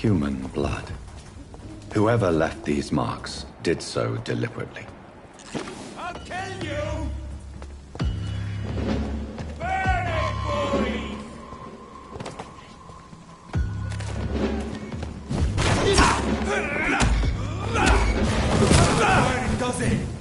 human blood. Whoever left these marks did so deliberately. I'll kill you! Burn it, boys! Burning does it!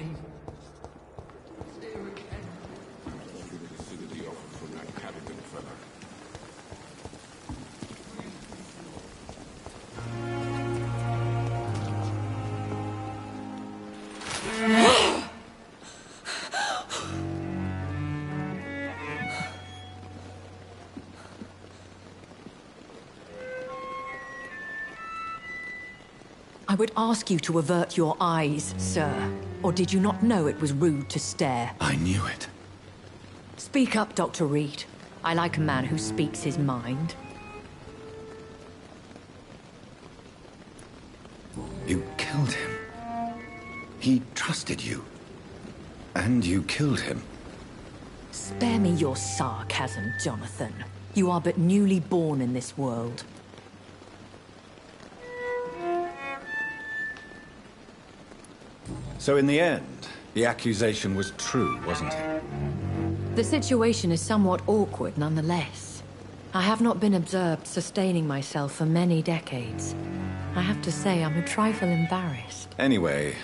again. There again. You consider the offer from that Cadigan fella. I would ask you to avert your eyes, sir. Or did you not know it was rude to stare? I knew it. Speak up, Dr. Reed. I like a man who speaks his mind. You killed him. He trusted you. And you killed him. Spare me your sarcasm, Jonathan. You are but newly born in this world. So in the end, the accusation was true, wasn't it? The situation is somewhat awkward nonetheless. I have not been observed sustaining myself for many decades. I have to say I'm a trifle embarrassed. Anyway,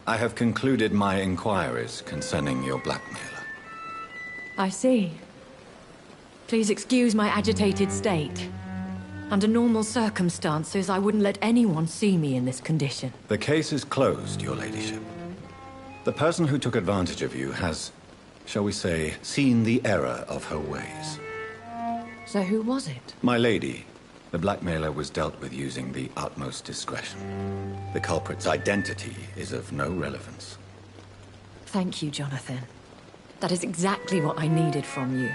I have concluded my inquiries concerning your blackmailer. I see. Please excuse my agitated state. Under normal circumstances, I wouldn't let anyone see me in this condition. The case is closed, your ladyship. The person who took advantage of you has, shall we say, seen the error of her ways. So who was it? My lady, the blackmailer was dealt with using the utmost discretion. The culprit's identity is of no relevance. Thank you, Jonathan. That is exactly what I needed from you.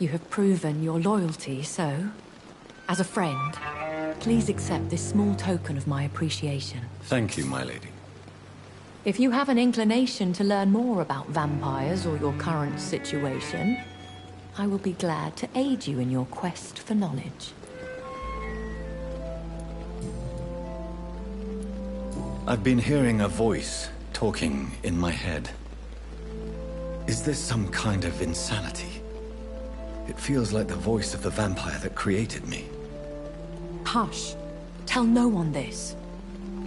You have proven your loyalty, so, as a friend, please accept this small token of my appreciation. Thank you, my lady. If you have an inclination to learn more about vampires or your current situation, I will be glad to aid you in your quest for knowledge. I've been hearing a voice talking in my head. Is this some kind of insanity? It feels like the voice of the vampire that created me. Hush. Tell no one this.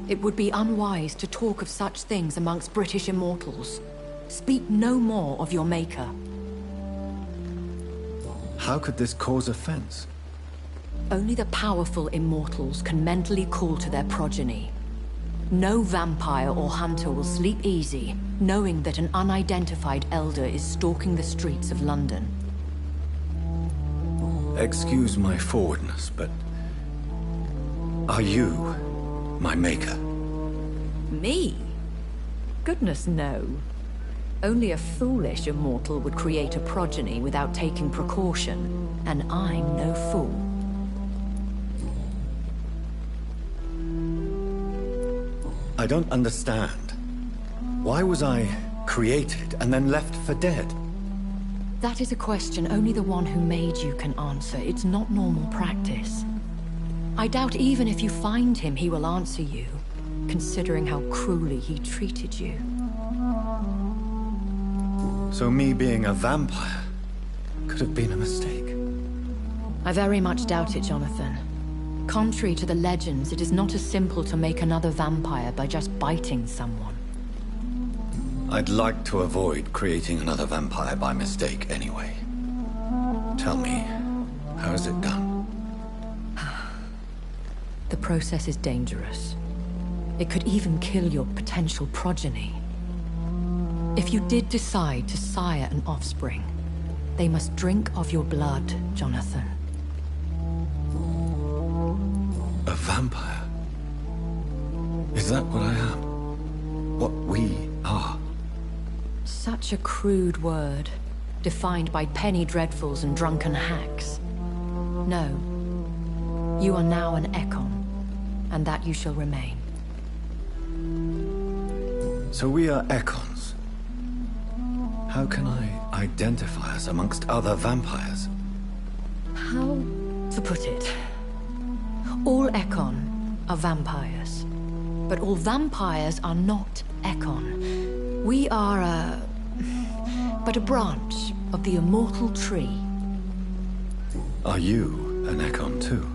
It would be unwise to talk of such things amongst British immortals. Speak no more of your maker. How could this cause offense? Only the powerful immortals can mentally call to their progeny. No vampire or hunter will sleep easy, knowing that an unidentified elder is stalking the streets of London. Excuse my forwardness, but are you my maker? Me? Goodness, no. Only a foolish immortal would create a progeny without taking precaution, and I'm no fool. I don't understand. Why was I created and then left for dead? That is a question only the one who made you can answer. It's not normal practice. I doubt even if you find him, he will answer you, considering how cruelly he treated you. So me being a vampire could have been a mistake. I very much doubt it, Jonathan. Contrary to the legends, it is not as simple to make another vampire by just biting someone. I'd like to avoid creating another vampire by mistake anyway. Tell me, how is it done? The process is dangerous. It could even kill your potential progeny. If you did decide to sire an offspring, they must drink of your blood, Jonathan. A vampire? Is that what I am? What we are? Such a crude word, defined by penny dreadfuls and drunken hacks. No. You are now an Ekon, and that you shall remain. So we are Ekons. How can I identify us amongst other vampires? How to put it? All Ekon are vampires, but all vampires are not Ekon. We are but a branch of the immortal tree. Are you an Ekon too?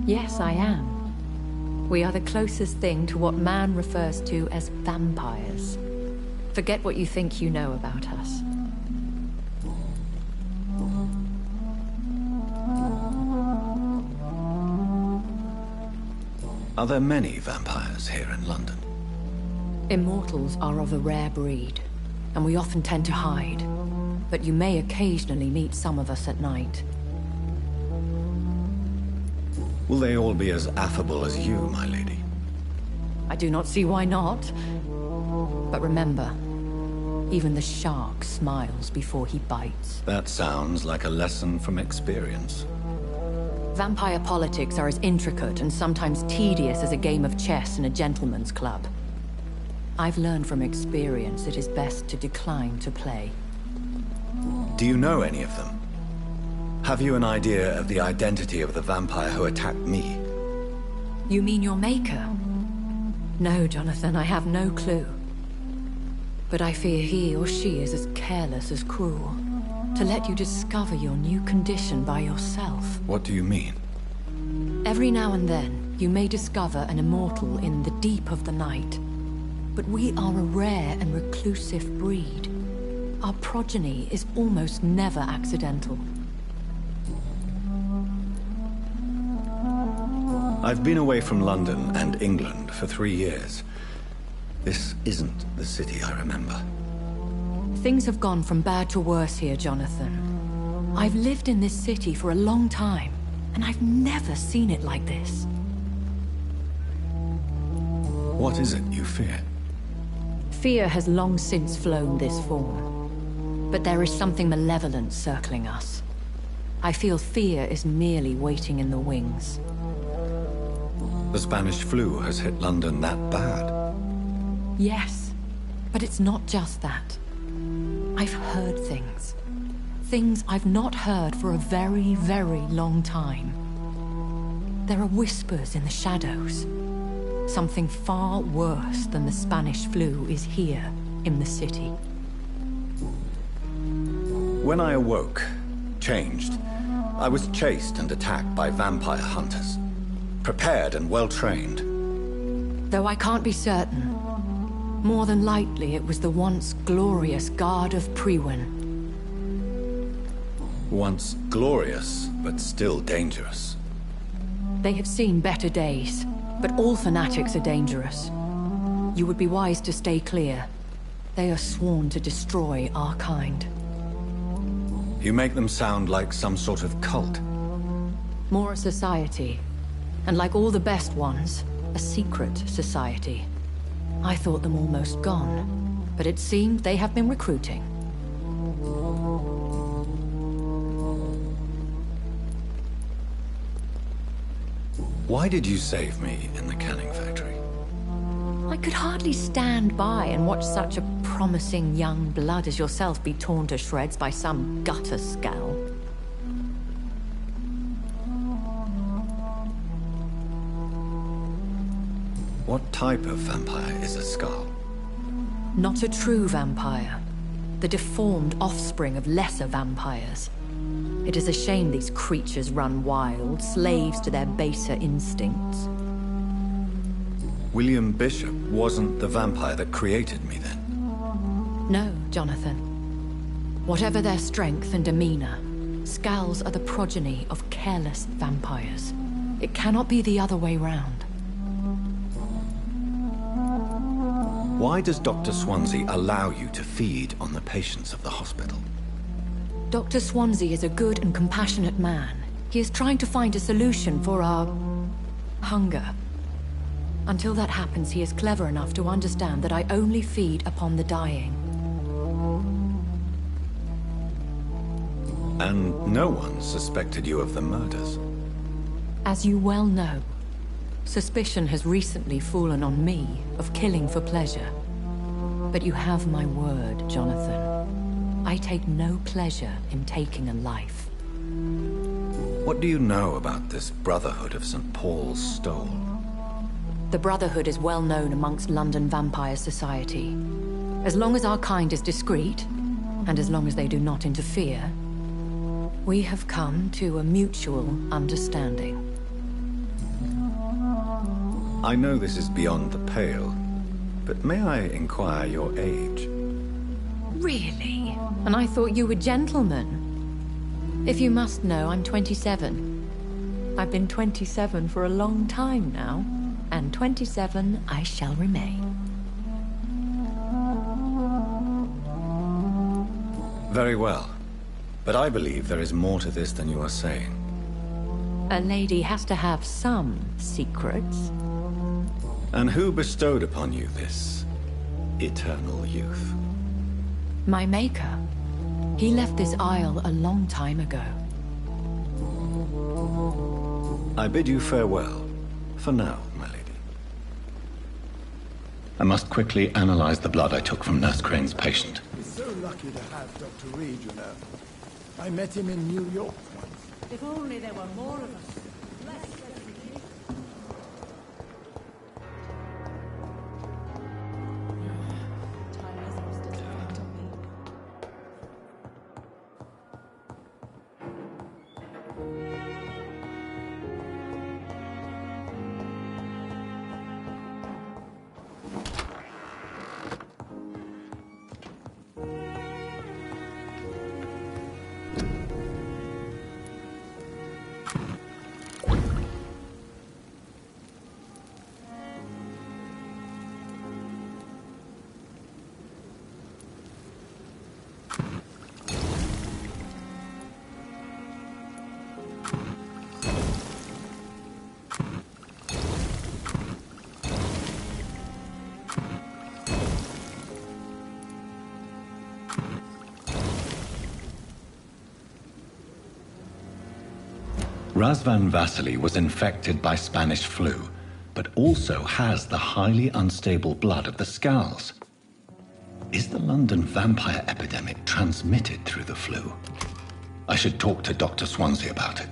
Yes, I am. We are the closest thing to what man refers to as vampires. Forget what you think you know about us. Are there many vampires here in London? Immortals are of a rare breed, and we often tend to hide. But you may occasionally meet some of us at night. Will they all be as affable as you, my lady? I do not see why not. But remember, even the shark smiles before he bites. That sounds like a lesson from experience. Vampire politics are as intricate and sometimes tedious as a game of chess in a gentleman's club. I've learned from experience it is best to decline to play. Do you know any of them? Have you an idea of the identity of the vampire who attacked me? You mean your maker? No, Jonathan, I have no clue. But I fear he or she is as careless as cruel. To let you discover your new condition by yourself. What do you mean? Every now and then, you may discover an immortal in the deep of the night. But we are a rare and reclusive breed. Our progeny is almost never accidental. I've been away from London and England for 3 years. This isn't the city I remember. Things have gone from bad to worse here, Jonathan. I've lived in this city for a long time, and I've never seen it like this. What is it you fear? Fear has long since flown this form. But there is something malevolent circling us. I feel fear is merely waiting in the wings. The Spanish flu has hit London that bad. Yes, but it's not just that. I've heard things. Things I've not heard for a very, very long time. There are whispers in the shadows. Something far worse than the Spanish flu is here in the city. When I awoke, changed, I was chased and attacked by vampire hunters. Prepared and well-trained. Though I can't be certain, more than likely it was the once glorious Guard of Priwen. Once glorious, but still dangerous. They have seen better days, but all fanatics are dangerous. You would be wise to stay clear. They are sworn to destroy our kind. You make them sound like some sort of cult. More a society. And like all the best ones, a secret society. I thought them almost gone, but it seemed they have been recruiting. Why did you save me in the canning factory? I could hardly stand by and watch such a promising young blood as yourself be torn to shreds by some gutter scowl. What type of vampire is a skull? Not a true vampire. The deformed offspring of lesser vampires. It is a shame these creatures run wild, slaves to their baser instincts. William Bishop wasn't the vampire that created me then? No, Jonathan. Whatever their strength and demeanor, Skulls are the progeny of careless vampires. It cannot be the other way round. Why does Dr. Swansea allow you to feed on the patients of the hospital? Dr. Swansea is a good and compassionate man. He is trying to find a solution for our hunger. Until that happens, he is clever enough to understand that I only feed upon the dying. And no one suspected you of the murders? As you well know, suspicion has recently fallen on me of killing for pleasure. But you have my word, Jonathan. I take no pleasure in taking a life. What do you know about this Brotherhood of St. Paul's Stole? The Brotherhood is well known amongst London vampire society. As long as our kind is discreet, and as long as they do not interfere, we have come to a mutual understanding. I know this is beyond the pale, but may I inquire your age? Really? And I thought you were gentlemen. If you must know, I'm 27. I've been 27 for a long time now, and 27 I shall remain. Very well. But I believe there is more to this than you are saying. A lady has to have some secrets. And who bestowed upon you this eternal youth? My maker. He left this isle a long time ago. I bid you farewell, for now, my lady. I must quickly analyze the blood I took from Nurse Crane's patient. We're so lucky to have Dr. Reed, you know. I met him in New York once. If only there were more of us. Less everything. Time isn't different to me. Razvan Vasily was infected by Spanish flu, but also has the highly unstable blood of the Scows. Is the London vampire epidemic transmitted through the flu? I should talk to Dr. Swansea about it.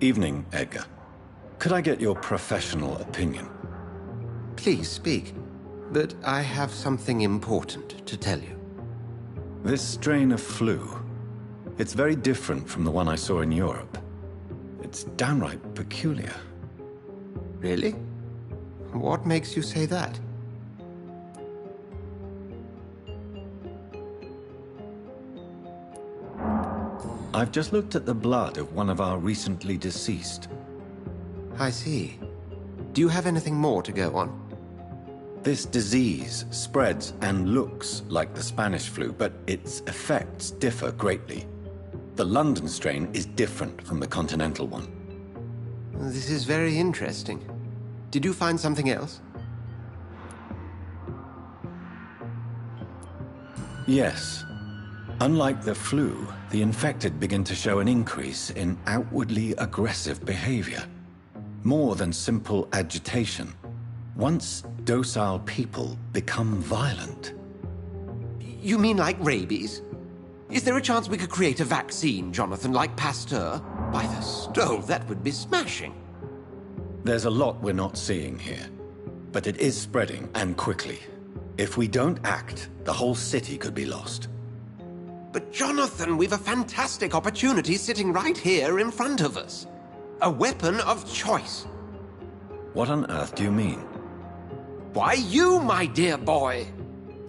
Evening, Edgar. Could I get your professional opinion? Please speak, but I have something important to tell you. This strain of flu, it's very different from the one I saw in Europe. It's downright peculiar. Really? What makes you say that? I've just looked at the blood of one of our recently deceased. I see. Do you have anything more to go on? This disease spreads and looks like the Spanish flu, but its effects differ greatly. The London strain is different from the continental one. This is very interesting. Did you find something else? Yes. Unlike the flu, the infected begin to show an increase in outwardly aggressive behavior. More than simple agitation. Once docile people become violent. You mean like rabies? Is there a chance we could create a vaccine, Jonathan, like Pasteur? By the stove, that would be smashing. There's a lot we're not seeing here. But it is spreading, and quickly. If we don't act, the whole city could be lost. But Jonathan, we've a fantastic opportunity sitting right here in front of us. A weapon of choice. What on earth do you mean? Why, you, my dear boy.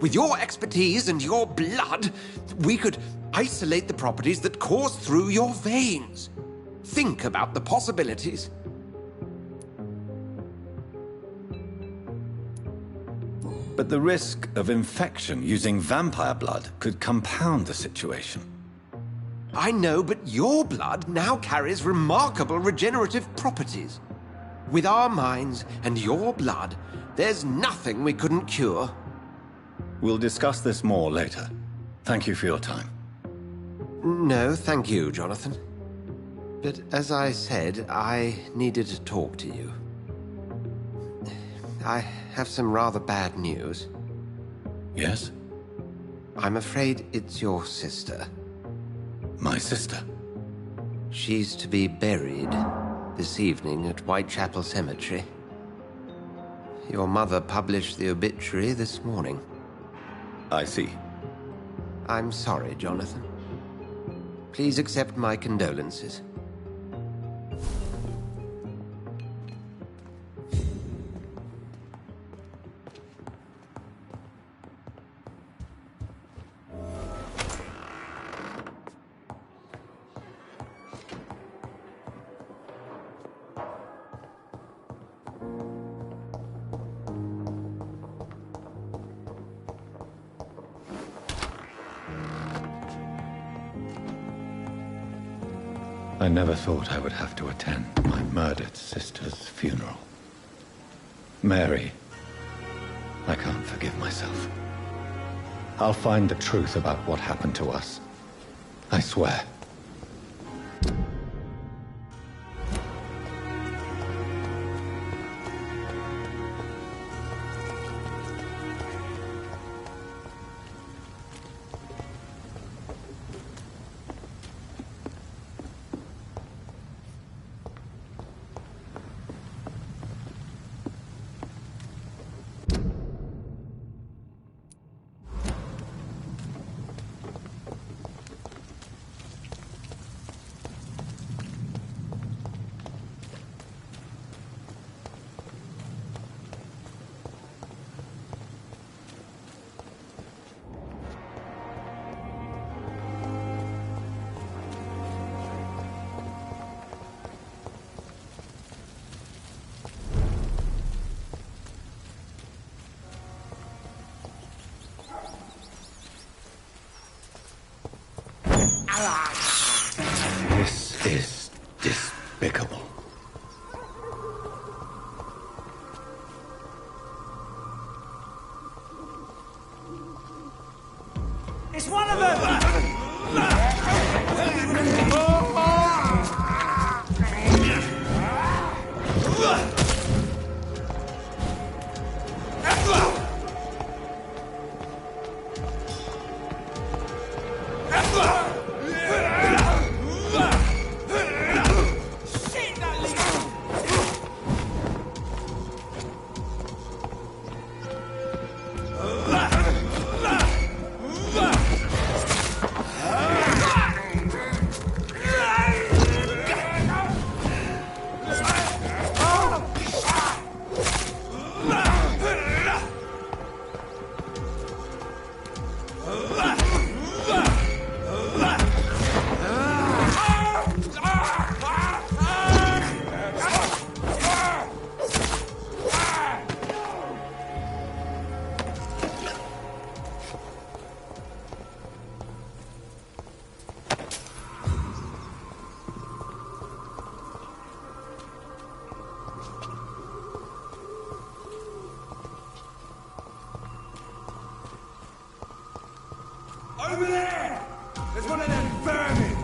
With your expertise and your blood, we could isolate the properties that course through your veins. Think about the possibilities. But the risk of infection using vampire blood could compound the situation. I know, but your blood now carries remarkable regenerative properties. With our minds and your blood, there's nothing we couldn't cure. We'll discuss this more later. Thank you for your time. No, thank you, Jonathan. But as I said, I needed to talk to you. I have some rather bad news. Yes? I'm afraid it's your sister. My sister? She's to be buried this evening at Whitechapel Cemetery. Your mother published the obituary this morning. I see. I'm sorry, Jonathan. Please accept my condolences. I never thought I would have to attend my murdered sister's funeral. Mary, I can't forgive myself. I'll find the truth about what happened to us. I swear. This is despicable. It's one of them! Over there! There's one of them vermin!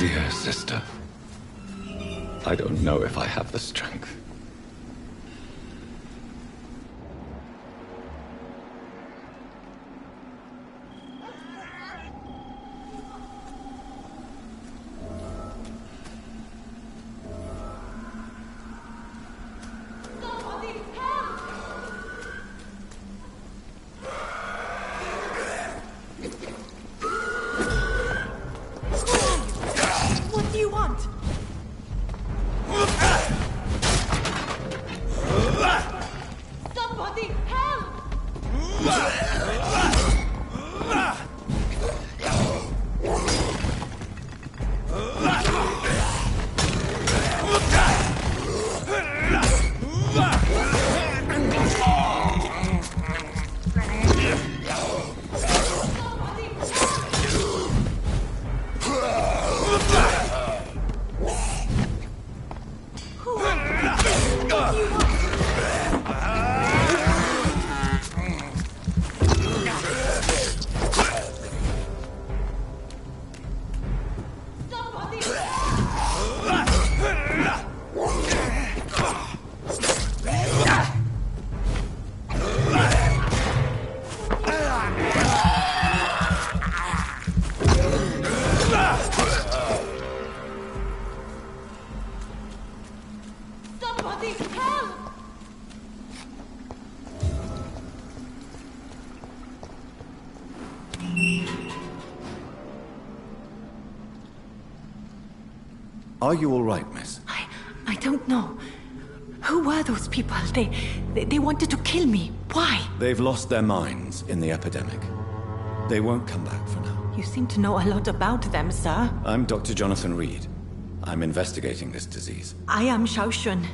Dear sister, I don't know if I have the strength. What do you want? Somebody help! Somebody help! Are you all right, miss? I don't know. Who were those people? They wanted to kill me. Why? They've lost their minds in the epidemic. They won't come back for now. You seem to know a lot about them, sir. I'm Dr. Jonathan Reed. I'm investigating this disease. I am Xiaoxun.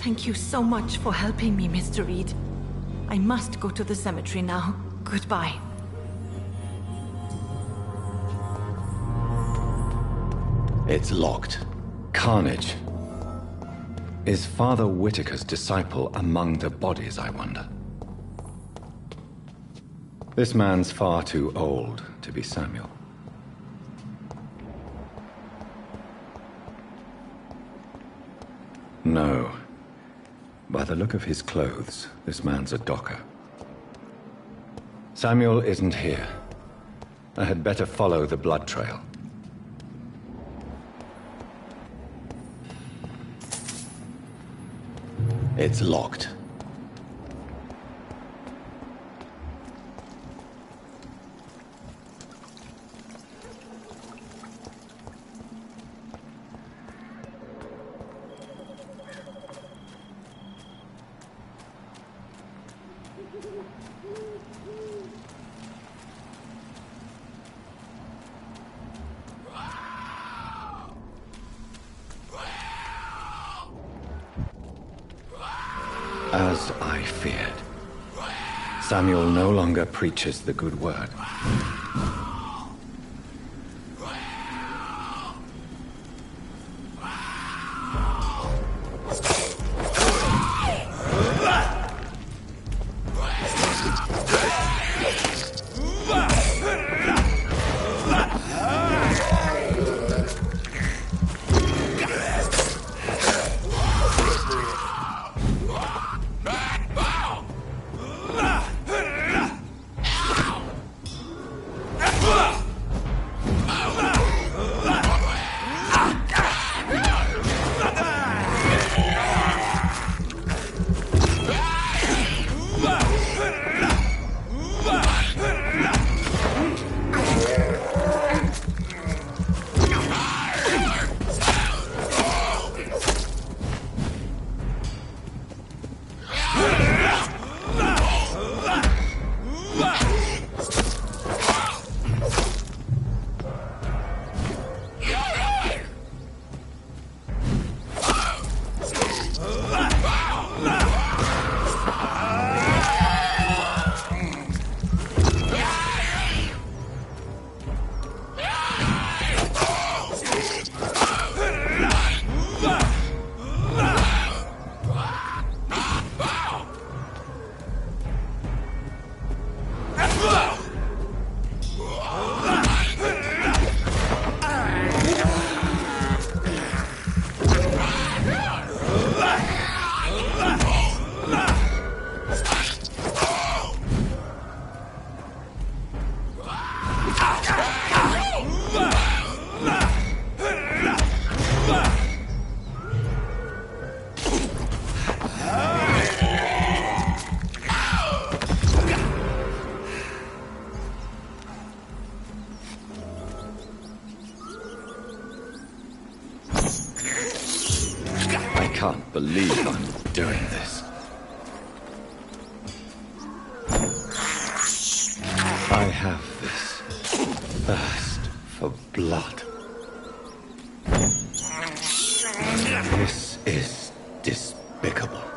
Thank you so much for helping me, Mr. Reed. I must go to the cemetery now. Goodbye. It's locked. Carnage. Is Father Whitaker's disciple among the bodies, I wonder? This man's far too old to be Samuel. No. By the look of his clothes, this man's a docker. Samuel isn't here. I had better follow the blood trail. It's locked. As I feared, Samuel no longer preaches the good word. believe I'm doing this. I have this thirst for blood. This is despicable.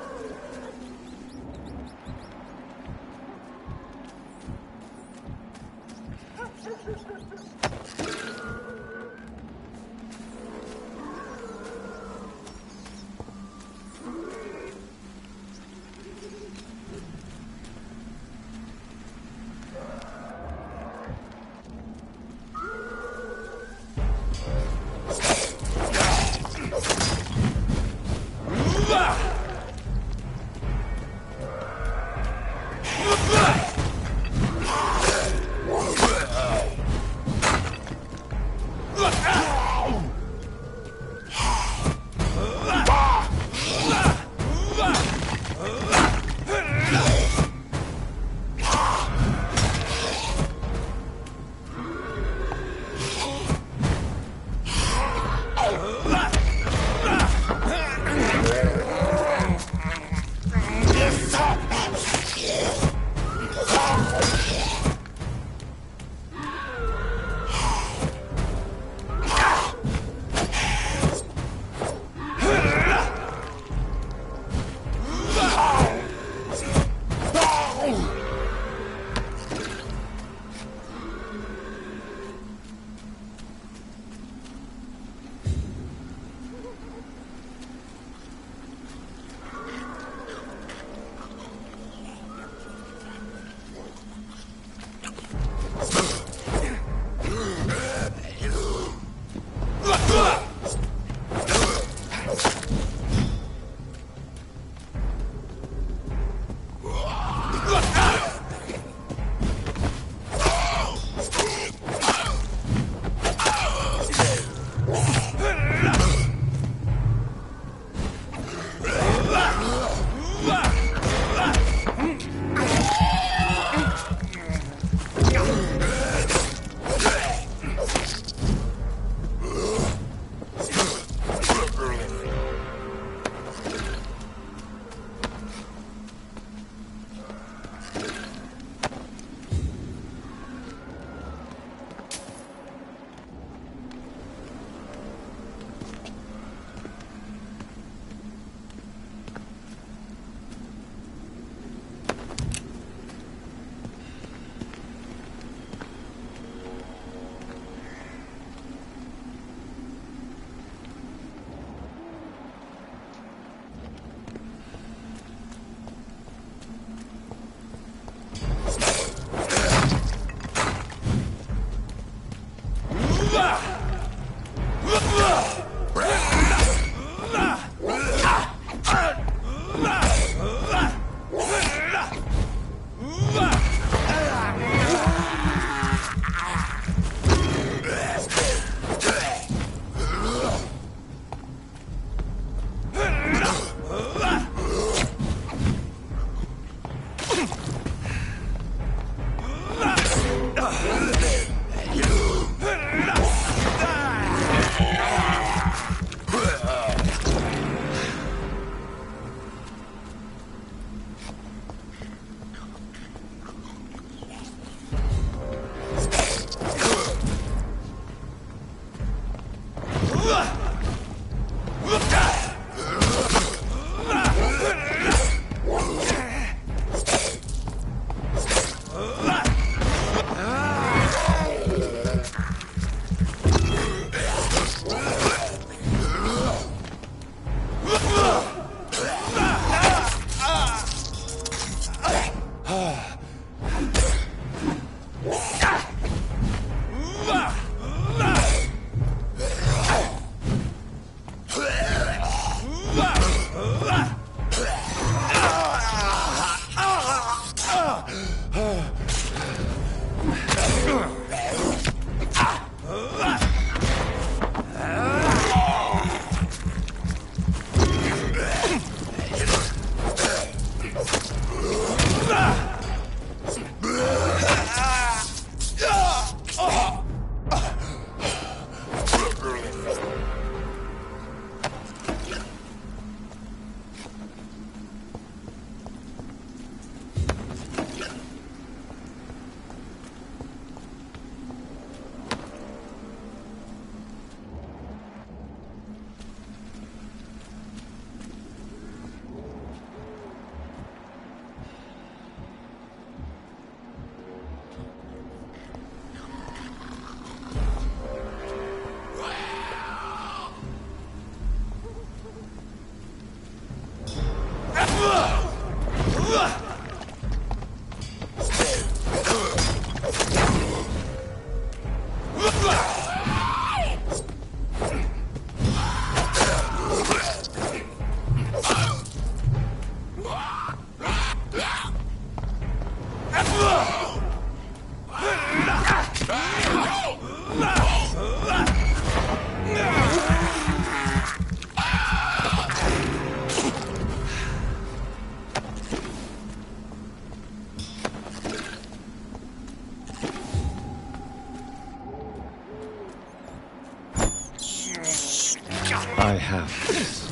I have this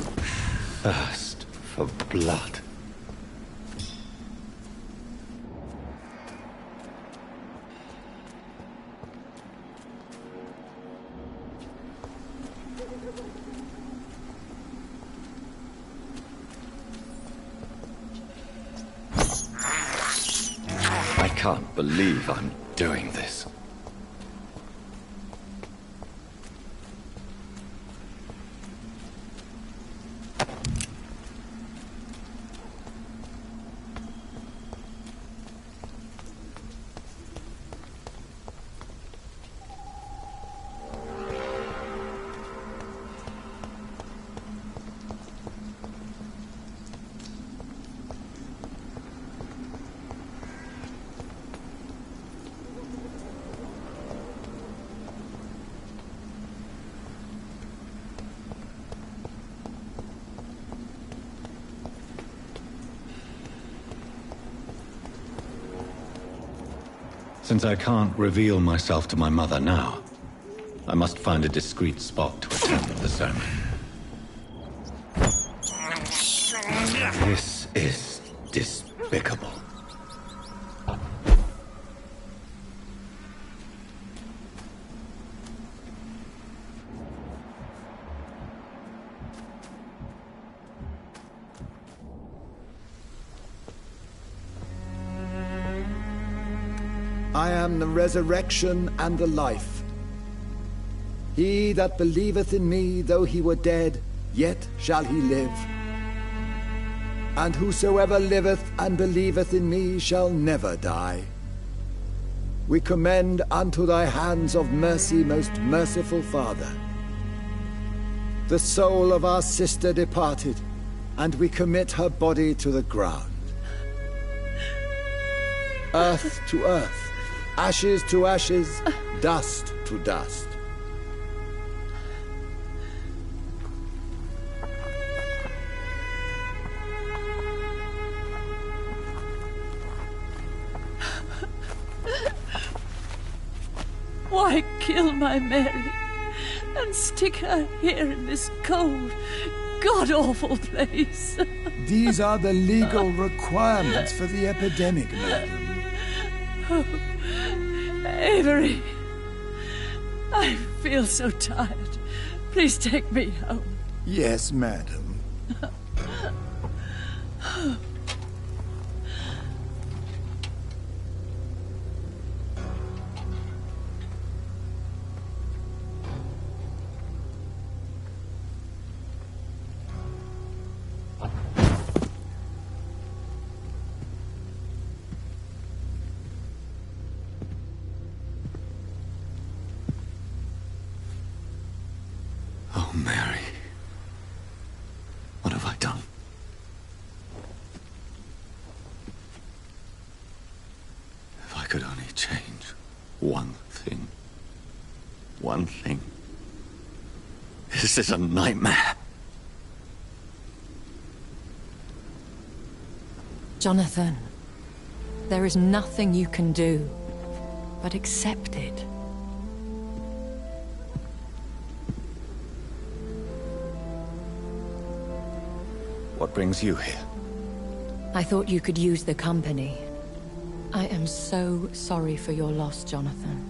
thirst for blood. I can't believe I'm doing this. Since I can't reveal myself to my mother now, I must find a discreet spot to attend the sermon. This is despicable. I am the resurrection and the life. He that believeth in me, though he were dead, yet shall he live. And whosoever liveth and believeth in me shall never die. We commend unto thy hands of mercy, most merciful Father, the soul of our sister departed, and we commit her body to the ground. Earth to earth, ashes to ashes, dust to dust. Why kill my Mary and stick her here in this cold, god-awful place? These are the legal requirements for the epidemic, madam. Oh, Avery, I feel so tired. Please take me home. Yes, madam. Oh, Mary. What have I done? If I could only change one thing. One thing. This is a nightmare. Jonathan, there is nothing you can do but accept it. What brings you here? I thought you could use the company. I am so sorry for your loss, Jonathan.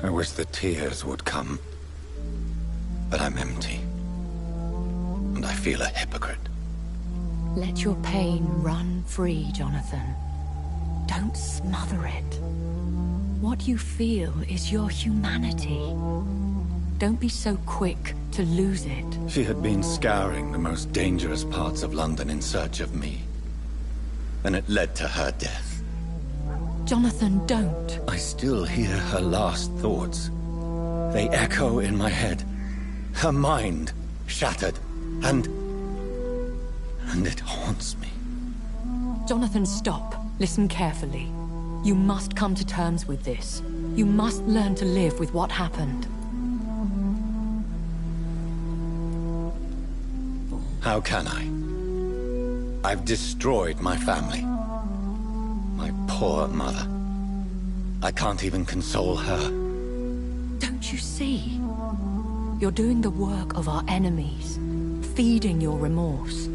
I wish the tears would come. But I'm empty. And I feel a hypocrite. Let your pain run free, Jonathan. Don't smother it. What you feel is your humanity. Don't be so quick to lose it. She had been scouring the most dangerous parts of London in search of me. And it led to her death. Jonathan, don't. I still hear her last thoughts. They echo in my head. Her mind shattered, and it haunts me. Jonathan, stop. Listen carefully. You must come to terms with this. You must learn to live with what happened. How can I? I've destroyed my family. My poor mother. I can't even console her. Don't you see? You're doing the work of our enemies, feeding your remorse.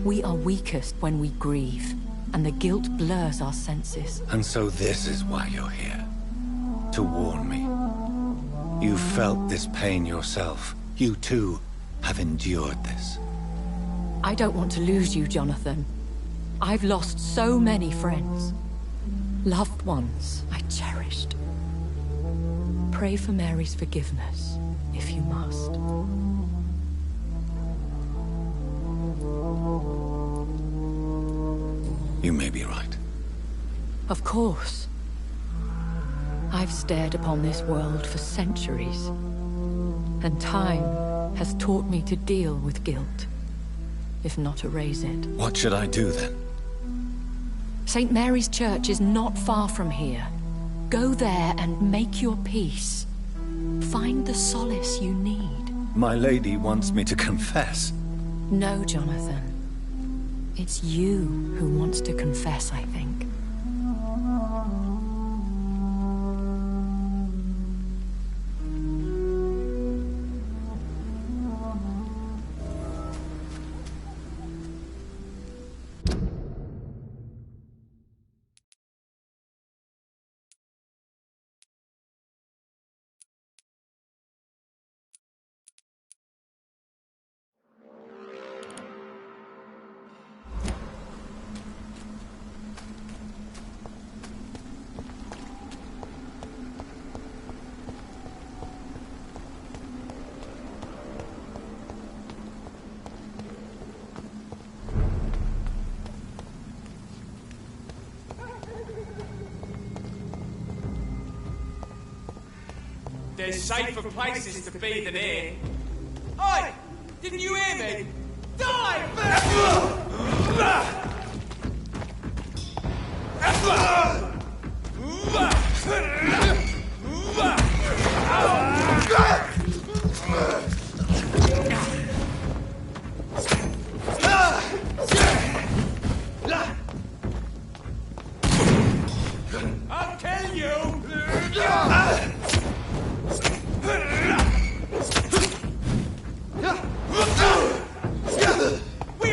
We are weakest when we grieve, and the guilt blurs our senses. And so this is why you're here. To warn me. You felt this pain yourself. You too have endured this. I don't want to lose you, Jonathan. I've lost so many friends. Loved ones I cherished. Pray for Mary's forgiveness, if you must. You may be right. Of course. I've stared upon this world for centuries, and time has taught me to deal with guilt, if not erase it. What should I do then? St. Mary's Church is not far from here. Go there and make your peace. Find the solace you need. My lady wants me to confess. No, Jonathan. It's you who wants to confess, I think. There's safer places to be than here. Oi! Didn't you hear me? Dive! I'll kill you! We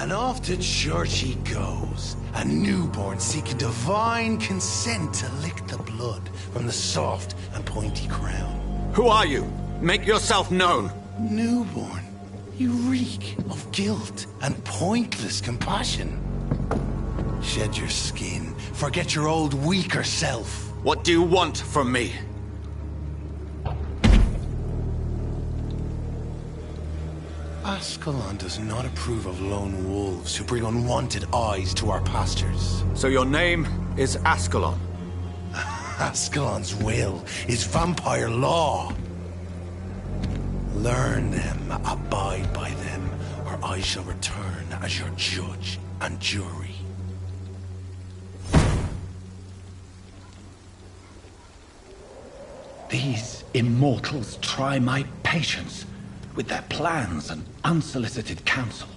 And off to church he goes, a newborn seeking divine consent to lick the blood from the soft and pointy crown. Who are you? Make yourself known. Newborn, you reek of guilt and pointless compassion. Shed your skin, forget your old weaker self. What do you want from me? Ascalon does not approve of lone wolves who bring unwanted eyes to our pastures. So your name is Ascalon? Ascalon's will is vampire law. Learn them, abide by them, or I shall return as your judge and jury. These immortals try my patience with their plans and unsolicited counsel.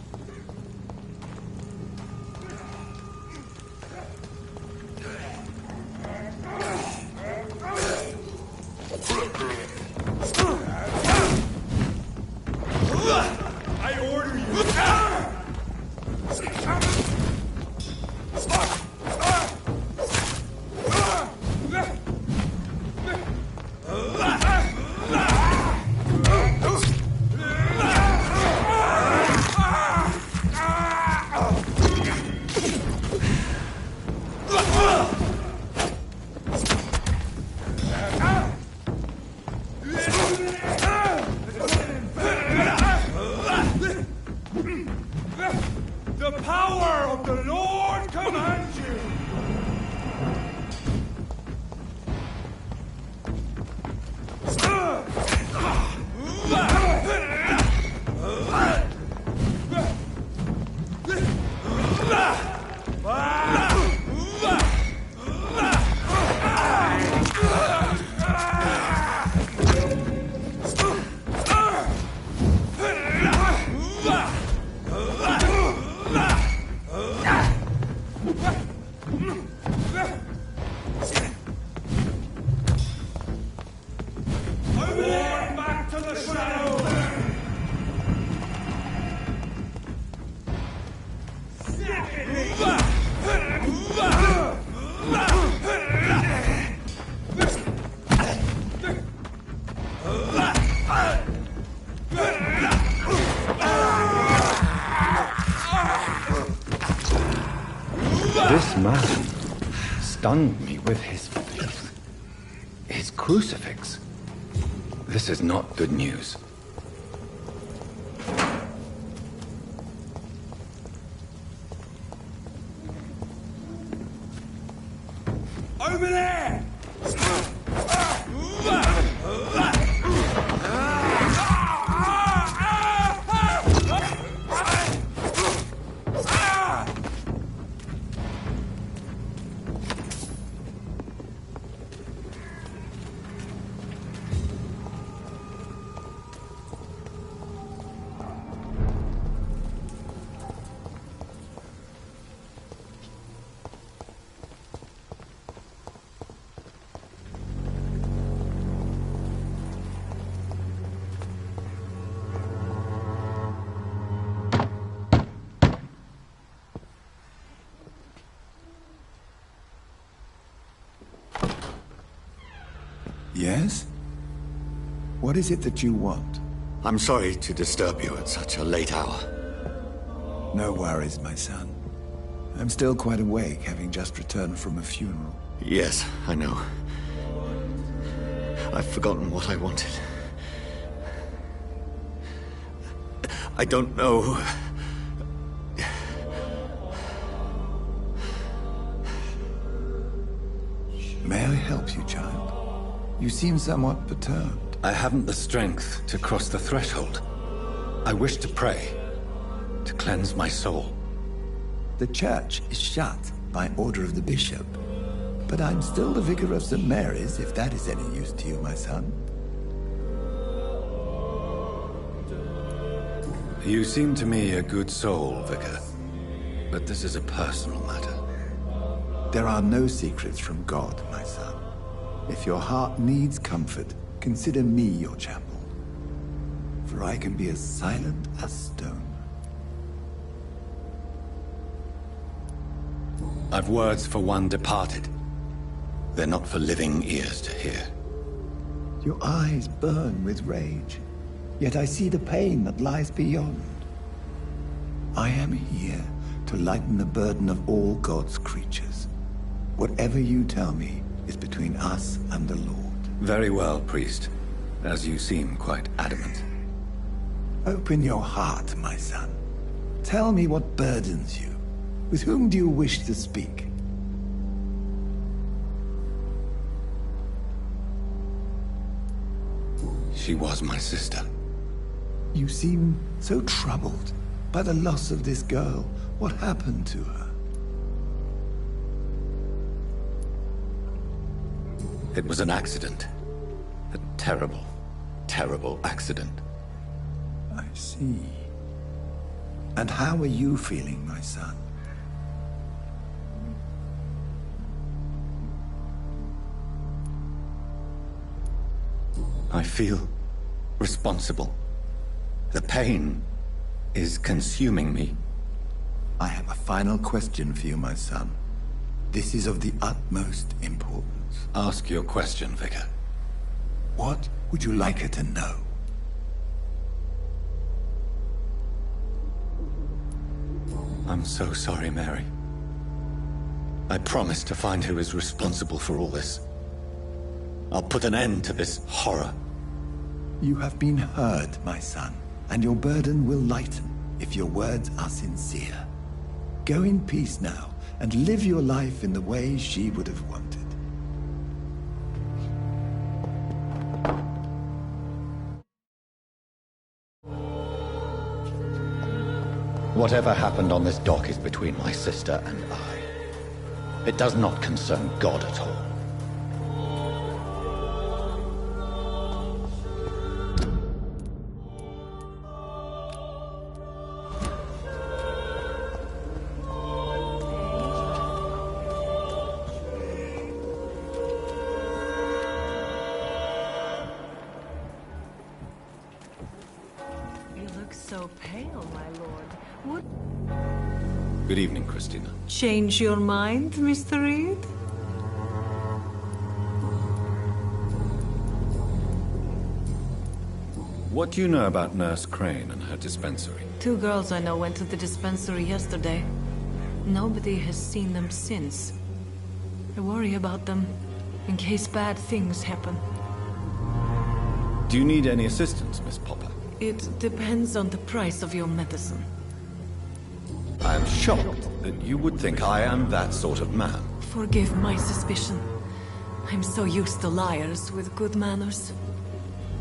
stunned me with his faith. His crucifix. This is not good news. Over there! Yes? What is it that you want? I'm sorry to disturb you at such a late hour. No worries, my son. I'm still quite awake, having just returned from a funeral. Yes, I know. I've forgotten what I wanted. I don't know. May I help you, child? You seem somewhat perturbed. I haven't the strength to cross the threshold. I wish to pray, to cleanse my soul. The church is shut by order of the bishop. But I'm still the vicar of St. Mary's, if that is any use to you, my son. You seem to me a good soul, Vicar. But this is a personal matter. There are no secrets from God, my son. If your heart needs comfort, consider me your chapel. For I can be as silent as stone. I've words for one departed. They're not for living ears to hear. Your eyes burn with rage, yet I see the pain that lies beyond. I am here to lighten the burden of all God's creatures. Whatever you tell me is between us and the Lord. Very well, priest, as you seem quite adamant. Open your heart, my son. Tell me what burdens you. With whom do you wish to speak? She was my sister. You seem so troubled by the loss of this girl. What happened to her? It was an accident. A terrible, terrible accident. I see. And how are you feeling, my son? I feel responsible. The pain is consuming me. I have a final question for you, my son. This is of the utmost importance. Ask your question, Vicar. What would you like her to know? I'm so sorry, Mary. I promise to find who is responsible for all this. I'll put an end to this horror. You have been heard, my son, and your burden will lighten if your words are sincere. Go in peace now, and live your life in the way she would have wanted. Whatever happened on this dock is between my sister and I. It does not concern God at all. So pale, my lord. Would... Good evening, Christina. Change your mind, Mr. Reed? What do you know about Nurse Crane and her dispensary? 2 girls I know went to the dispensary yesterday. Nobody has seen them since. I worry about them, in case bad things happen. Do you need any assistance, Miss Popper? It depends on the price of your medicine. I am shocked that you would think I am that sort of man. Forgive my suspicion. I'm so used to liars with good manners.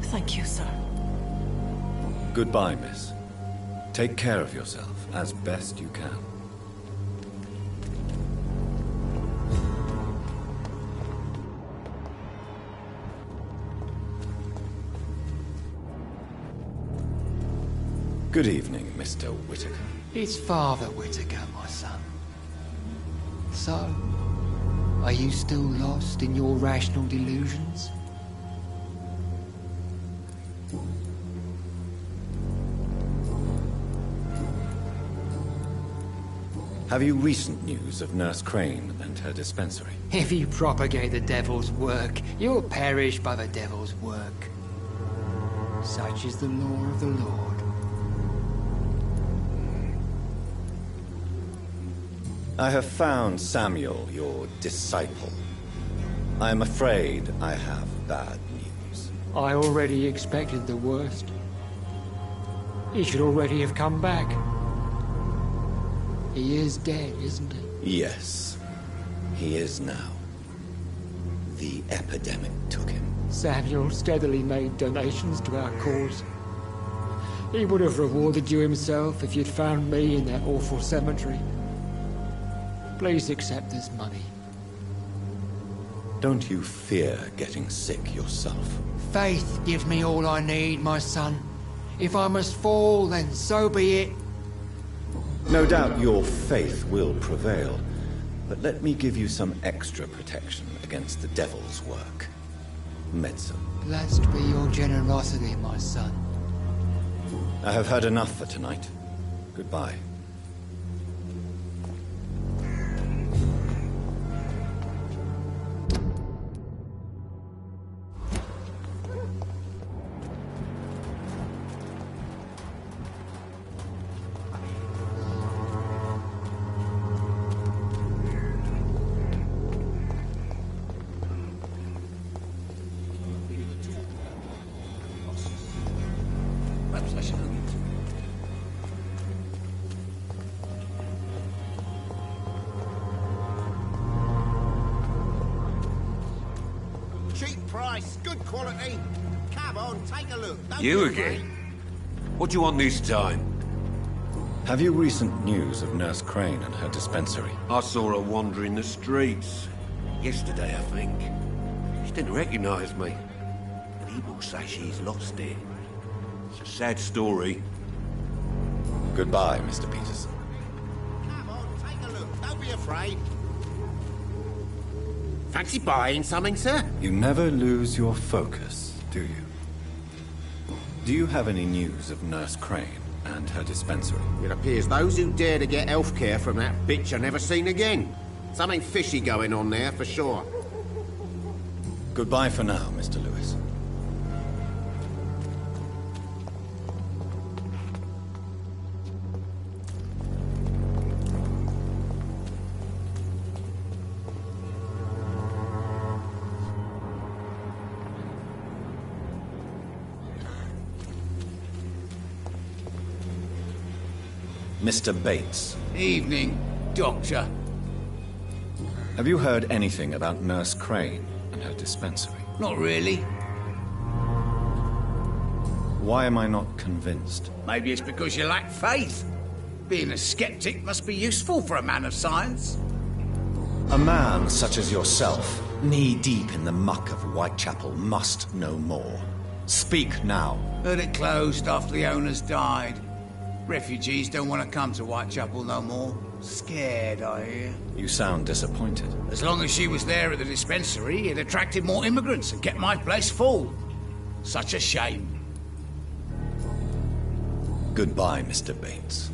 Thank you, sir. Goodbye, miss. Take care of yourself as best you can. Good evening, Mr. Whitaker. It's Father Whitaker, my son. So, are you still lost in your rational delusions? Have you recent news of Nurse Crane and her dispensary? If you propagate the devil's work, you'll perish by the devil's work. Such is the law of the Lord. I have found Samuel, your disciple. I am afraid I have bad news. I already expected the worst. He should already have come back. He is dead, isn't he? Yes, he is now. The epidemic took him. Samuel steadily made donations to our cause. He would have rewarded you himself if you'd found me in that awful cemetery. Please accept this money. Don't you fear getting sick yourself? Faith gives me all I need, my son. If I must fall, then so be it. No doubt your faith will prevail, but let me give you some extra protection against the devil's work. Medicine. Blessed be your generosity, my son. I have had enough for tonight. Goodbye. Cheap price, good quality. Come on, take a look. Don't You be again? afraid. What do you want this time? Have you recent news of Nurse Crane and her dispensary? I saw her wandering the streets. Yesterday, I think. She didn't recognize me. People say she's lost it. It's a sad story. Goodbye, Mr. Peterson. Come on, take a look. Don't be afraid. Fancy buying something, sir? You never lose your focus, do you? Do you have any news of Nurse Crane and her dispensary? It appears those who dare to get health care from that bitch are never seen again. Something fishy going on there, for sure. Goodbye for now, Mr. Lewis. Mr. Bates. Evening, Doctor. Have you heard anything about Nurse Crane and her dispensary? Not really. Why am I not convinced? Maybe it's because you lack faith. Being a skeptic must be useful for a man of science. A man such as yourself, knee-deep in the muck of Whitechapel, must know more. Speak now. Heard it closed after the owners died. Refugees don't want to come to Whitechapel no more. Scared, I hear. You sound disappointed. As long as she was there at the dispensary, it attracted more immigrants and kept my place full. Such a shame. Goodbye, Mr. Bates.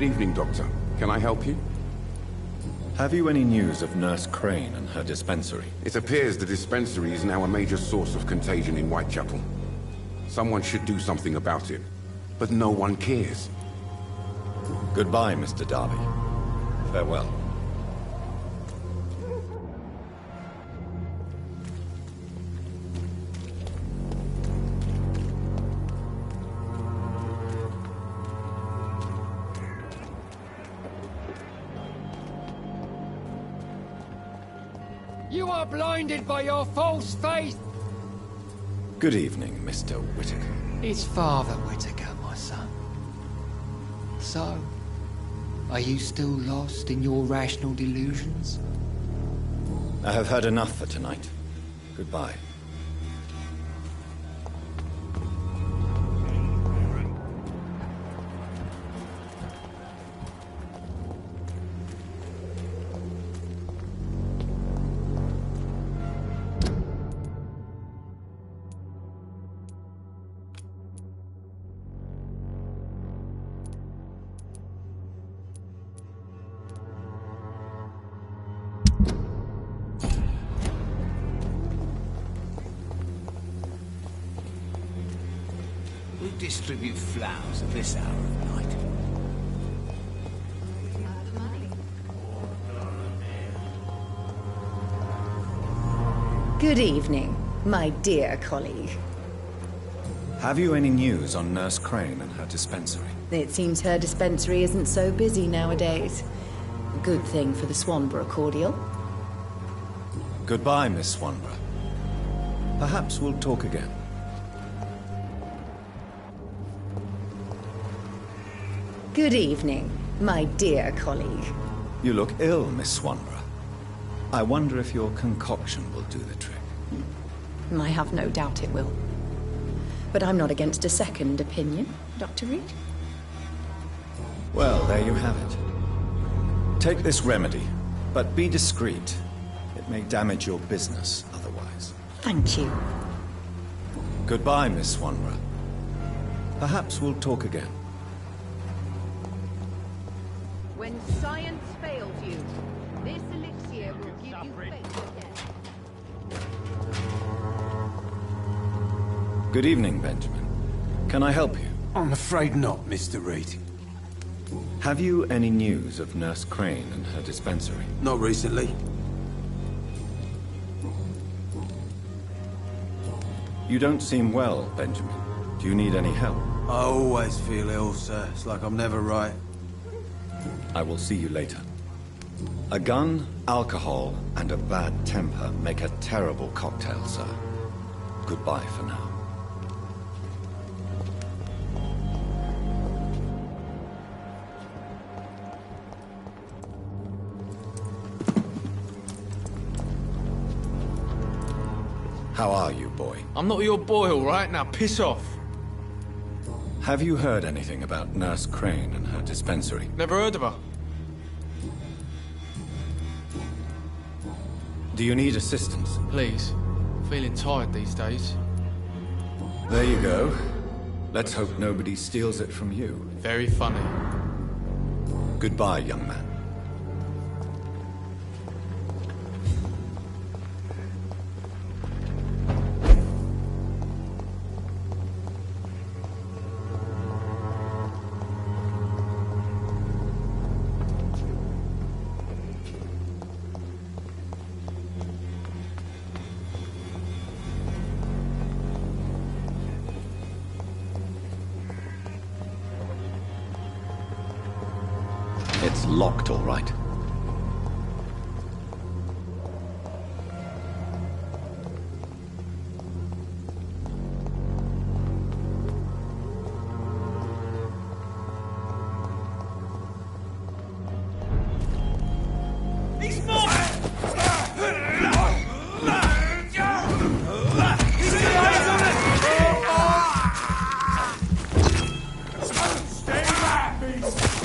Good evening, Doctor. Can I help you? Have you any news of Nurse Crane and her dispensary? It appears the dispensary is now a major source of contagion in Whitechapel. Someone should do something about it, but no one cares. Goodbye, Mr. Darby. Farewell. You are blinded by your false faith! Good evening, Mr. Whitaker. It's Father Whitaker, my son. So, are you still lost in your rational delusions? I have heard enough for tonight. Goodbye. Who distribute flowers at this hour of night? Good evening, my dear colleague. Have you any news on Nurse Crane and her dispensary? It seems her dispensary isn't so busy nowadays. Good thing for the Swanborough cordial. Goodbye, Miss Swanborough. Perhaps we'll talk again. Good evening, my dear colleague. You look ill, Miss Swanborough. I wonder if your concoction will do the trick. I have no doubt it will. But I'm not against a second opinion, Dr. Reed. Well, there you have it. Take this remedy, but be discreet. It may damage your business otherwise. Thank you. Goodbye, Miss Swanborough. Perhaps we'll talk again. When science fails you, this elixir will give you faith again. Good evening, Benjamin. Can I help you? I'm afraid not, Mr. Reed. Have you any news of Nurse Crane and her dispensary? Not recently. You don't seem well, Benjamin. Do you need any help? I always feel ill, sir. It's like I'm never right. I will see you later. A gun, alcohol, and a bad temper make a terrible cocktail, sir. Goodbye for now. How are you, boy? I'm not your boy, all right? Now piss off. Have you heard anything about Nurse Crane and her dispensary? Never heard of her. Do you need assistance? Please. Feeling tired these days. There you go. Let's hope nobody steals it from you. Very funny. Goodbye, young man. It's locked, all right. He's more! Stay back, beast!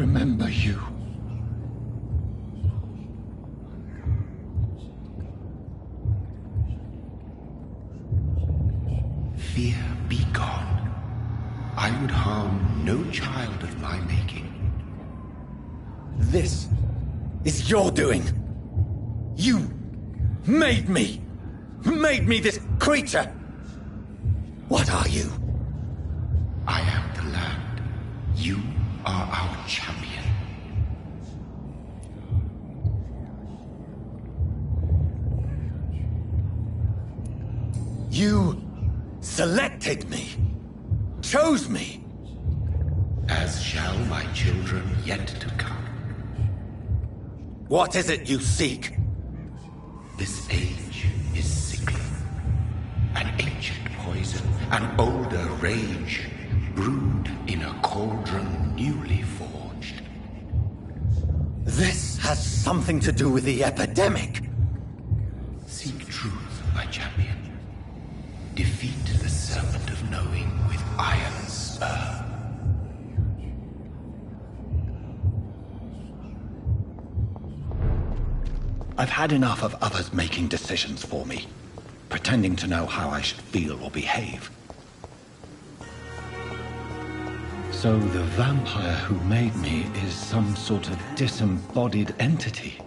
remember you. Fear be gone. I would harm no child of my making. This is your doing. You made me this creature. What are you? I am the land. You are our champion. You selected me, chose me. As shall my children yet to come. What is it you seek? This age is sickly. An ancient poison, an older rage, brewed in a cauldron newly forged. This has something to do with the epidemic. Seek truth, my champion. Defeat the serpent of knowing with iron spur. I've had enough of others making decisions for me, pretending to know how I should feel or behave. So the vampire who made me is some sort of disembodied entity?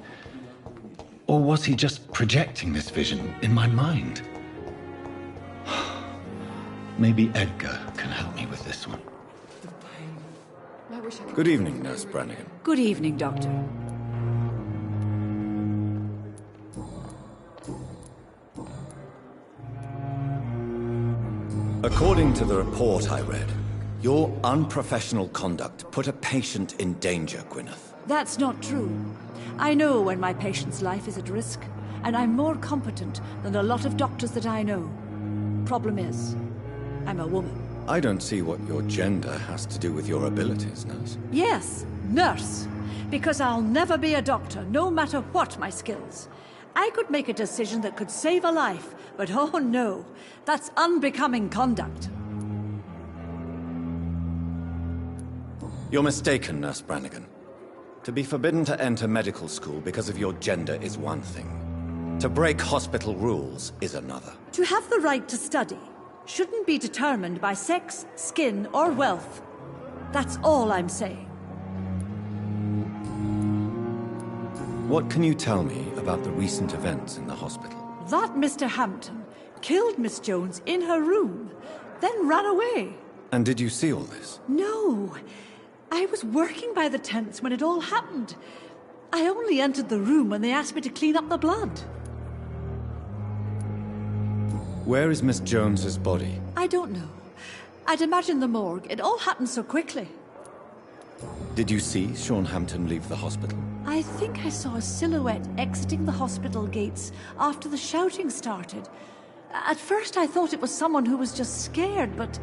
Or was he just projecting this vision in my mind? Maybe Edgar can help me with this one. Good evening, Nurse Brannigan. Good evening, Doctor. According to the report I read, your unprofessional conduct put a patient in danger, Gwyneth. That's not true. I know when my patient's life is at risk, and I'm more competent than a lot of doctors that I know. Problem is, I'm a woman. I don't see what your gender has to do with your abilities, Nurse. Yes, nurse. Because I'll never be a doctor, no matter what my skills. I could make a decision that could save a life, but oh no, that's unbecoming conduct. You're mistaken, Nurse Brannigan. To be forbidden to enter medical school because of your gender is one thing. To break hospital rules is another. To have the right to study shouldn't be determined by sex, skin, or wealth. That's all I'm saying. What can you tell me about the recent events in the hospital? That Mr. Hampton killed Miss Jones in her room, then ran away. And did you see all this? No. I was working by the tents when it all happened. I only entered the room when they asked me to clean up the blood. Where is Miss Jones's body? I don't know. I'd imagine the morgue. It all happened so quickly. Did you see Sean Hampton leave the hospital? I think I saw a silhouette exiting the hospital gates after the shouting started. At first I thought it was someone who was just scared, but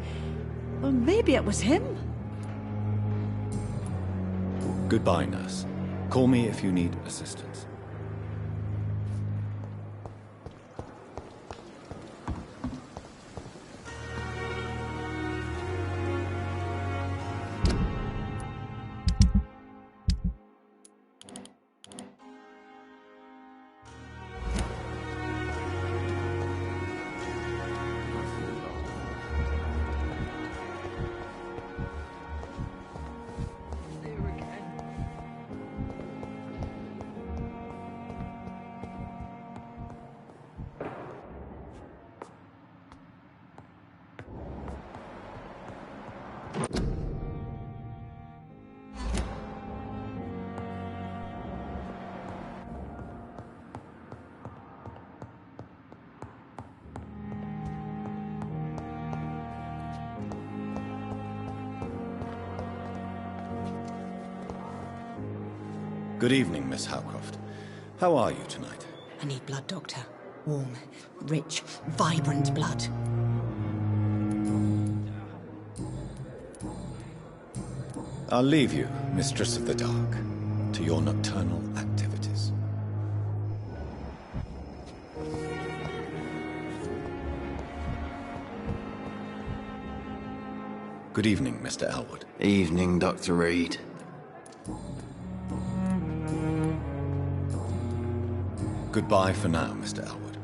well, maybe it was him. Goodbye, nurse. Call me if you need assistance. Good evening, Miss Howcroft. How are you tonight? I need blood, Doctor. Warm, rich, vibrant blood. I'll leave you, Mistress of the Dark, to your nocturnal activities. Good evening, Mr. Elwood. Evening, Dr. Reed. Goodbye for now, Mr. Elwood.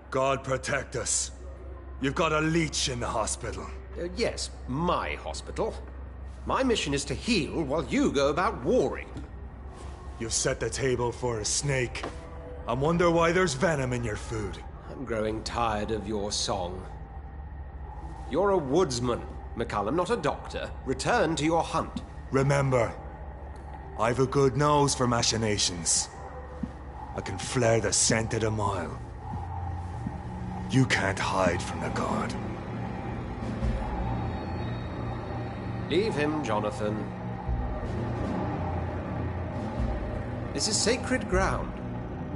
God protect us. You've got a leech in the hospital. Yes, my hospital. My mission is to heal while you go about warring. You've set the table for a snake. I wonder why there's venom in your food. I'm growing tired of your song. You're a woodsman, McCullum, not a doctor. Return to your hunt. Remember, I've a good nose for machinations. I can flare the scent at a mile. You can't hide from the god. Leave him, Jonathan. This is sacred ground.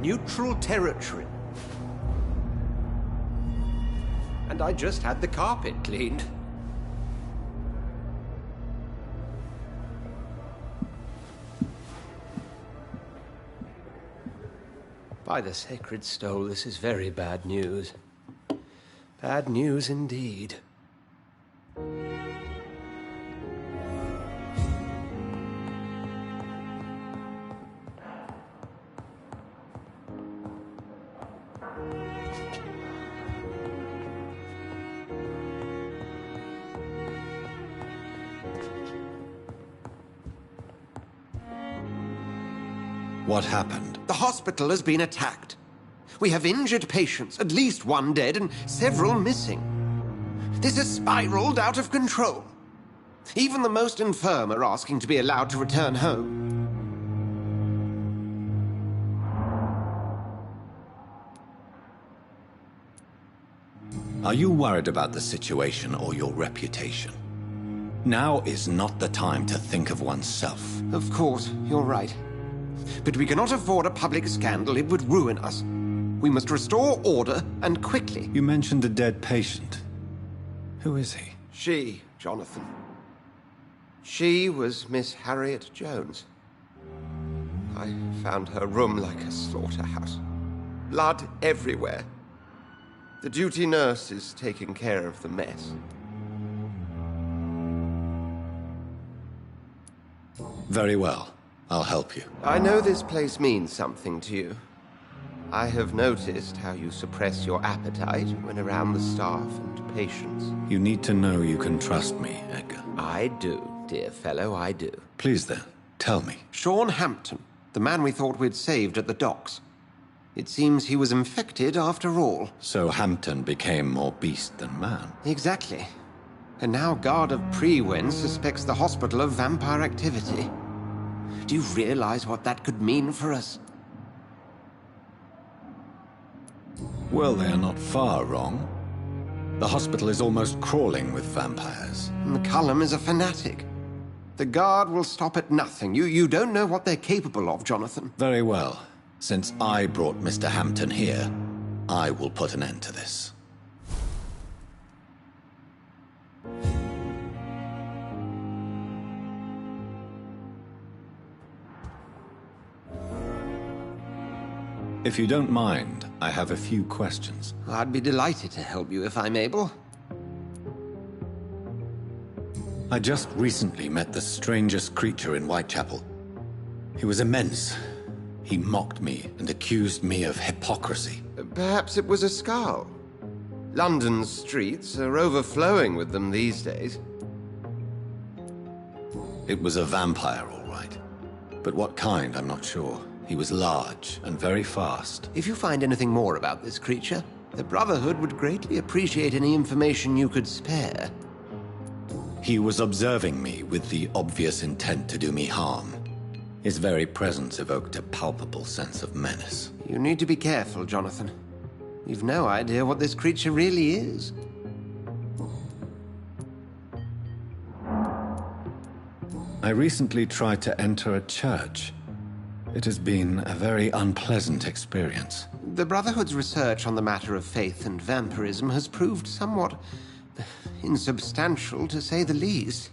Neutral territory. And I just had the carpet cleaned. By the sacred stole, this is very bad news. Bad news indeed. What happened? The hospital has been attacked. We have injured patients, at least one dead and several missing. This has spiraled out of control. Even the most infirm are asking to be allowed to return home. Are you worried about the situation or your reputation? Now is not the time to think of oneself. Of course, you're right. But we cannot afford a public scandal. It would ruin us. We must restore order, and quickly. You mentioned a dead patient. Who is he? She, Jonathan. She was Miss Harriet Jones. I found her room like a slaughterhouse. Blood everywhere. The duty nurse is taking care of the mess. Very well. I'll help you. I know this place means something to you. I have noticed how you suppress your appetite when around the staff and patients. You need to know you can trust me, Edgar. I do, dear fellow, I do. Please then, tell me. Sean Hampton, the man we thought we'd saved at the docks. It seems he was infected after all. So Hampton became more beast than man. Exactly. And now Guard of Prewen suspects the hospital of vampire activity. Do you realize what that could mean for us? Well, they are not far wrong. The hospital is almost crawling with vampires. McCullum is a fanatic. The Guard will stop at nothing. You don't know what they're capable of, Jonathan. Very well. Since I brought Mr. Hampton here, I will put an end to this. If you don't mind, I have a few questions. I'd be delighted to help you if I'm able. I just recently met the strangest creature in Whitechapel. He was immense. He mocked me and accused me of hypocrisy. Perhaps it was a skull. London's streets are overflowing with them these days. It was a vampire, all right. But what kind, I'm not sure. He was large and very fast. If you find anything more about this creature, the Brotherhood would greatly appreciate any information you could spare. He was observing me with the obvious intent to do me harm. His very presence evoked a palpable sense of menace. You need to be careful, Jonathan. You've no idea what this creature really is. I recently tried to enter a church. It has been a very unpleasant experience. The Brotherhood's research on the matter of faith and vampirism has proved somewhat insubstantial, to say the least.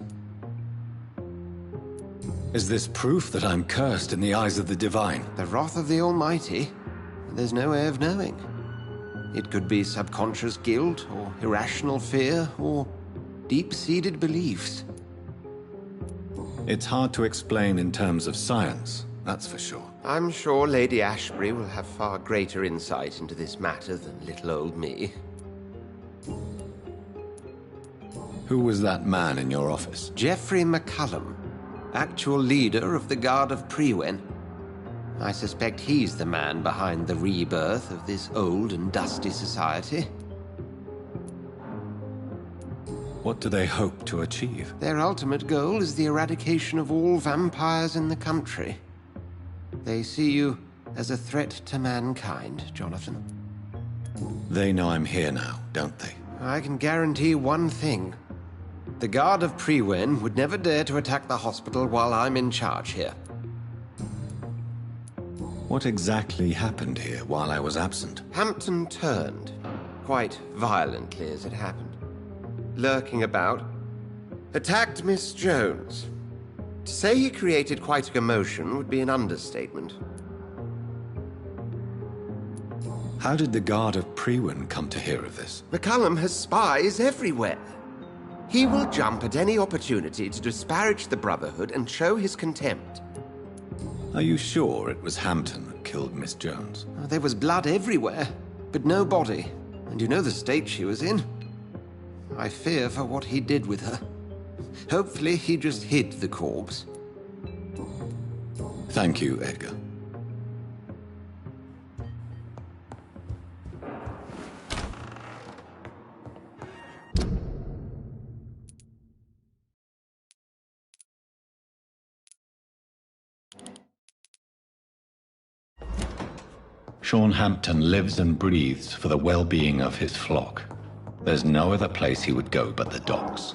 Is this proof that I'm cursed in the eyes of the divine? The wrath of the Almighty? There's no way of knowing. It could be subconscious guilt, or irrational fear, or deep-seated beliefs. It's hard to explain in terms of science, that's for sure. I'm sure Lady Ashbury will have far greater insight into this matter than little old me. Who was that man in your office? Geoffrey McCullum, actual leader of the Guard of Prewen. I suspect he's the man behind the rebirth of this old and dusty society. What do they hope to achieve? Their ultimate goal is the eradication of all vampires in the country. They see you as a threat to mankind, Jonathan. They know I'm here now, don't they? I can guarantee one thing. The Guard of Prewen would never dare to attack the hospital while I'm in charge here. What exactly happened here while I was absent? Hampton turned, quite violently as it happened. Lurking about, attacked Miss Jones. To say he created quite a commotion would be an understatement. How did the Guard of Prewen come to hear of this? McCullum has spies everywhere. He will jump at any opportunity to disparage the Brotherhood and show his contempt. Are you sure it was Hampton that killed Miss Jones? There was blood everywhere, but no body. And you know the state she was in. I fear for what he did with her. Hopefully he just hid the corpse. Thank you, Edgar. Sean Hampton lives and breathes for the well-being of his flock. There's no other place he would go but the docks.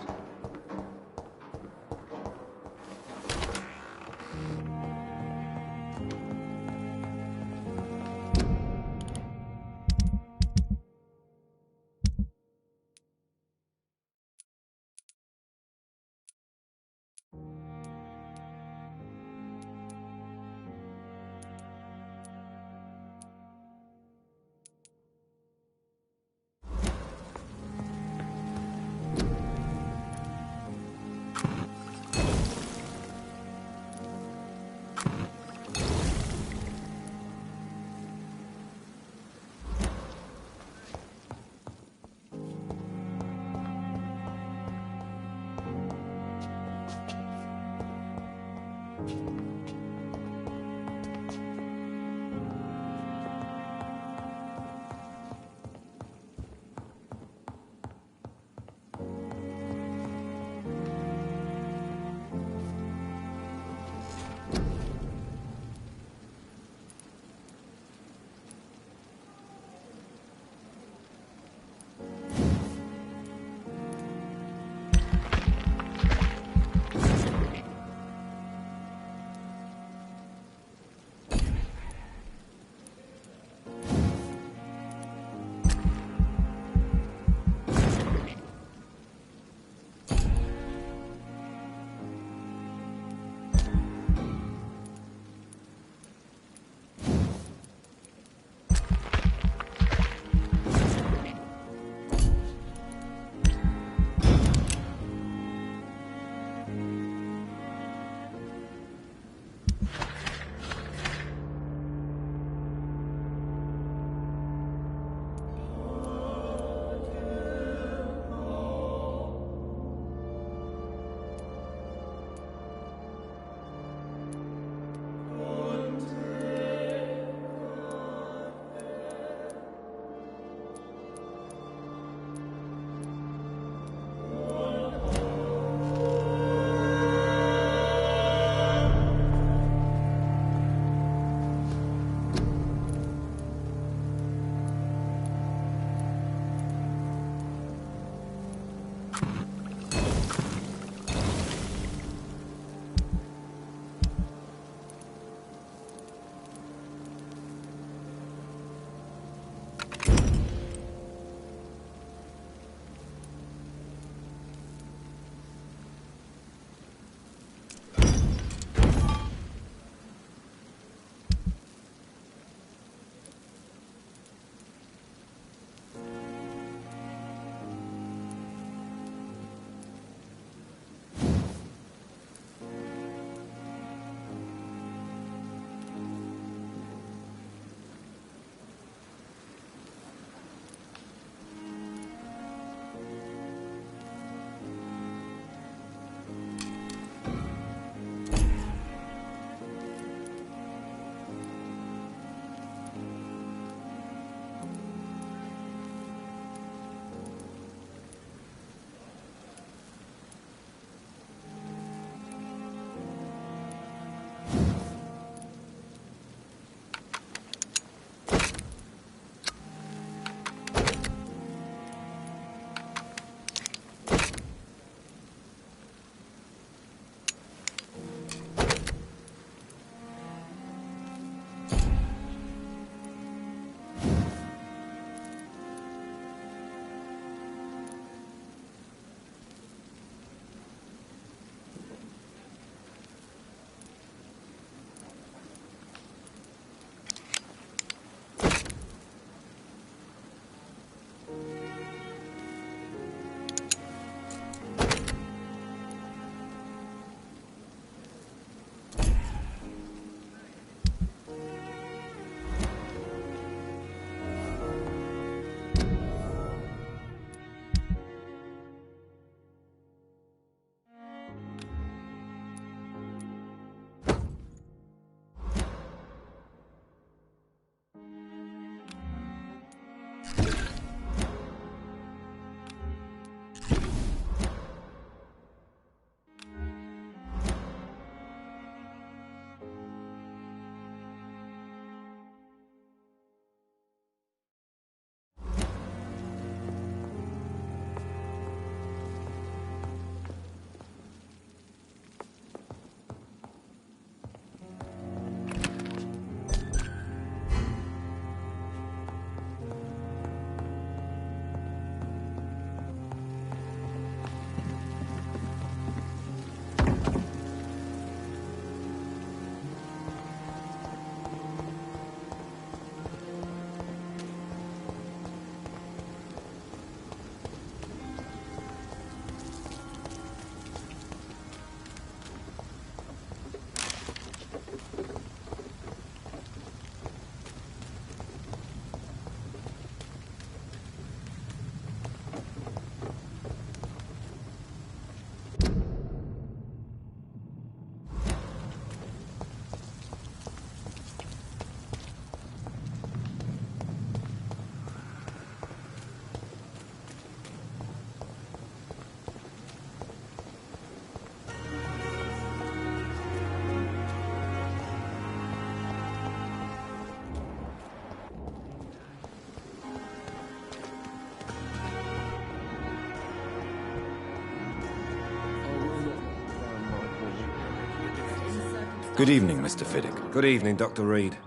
Good evening, Mr. Fiddick. Good evening, Dr. Reed.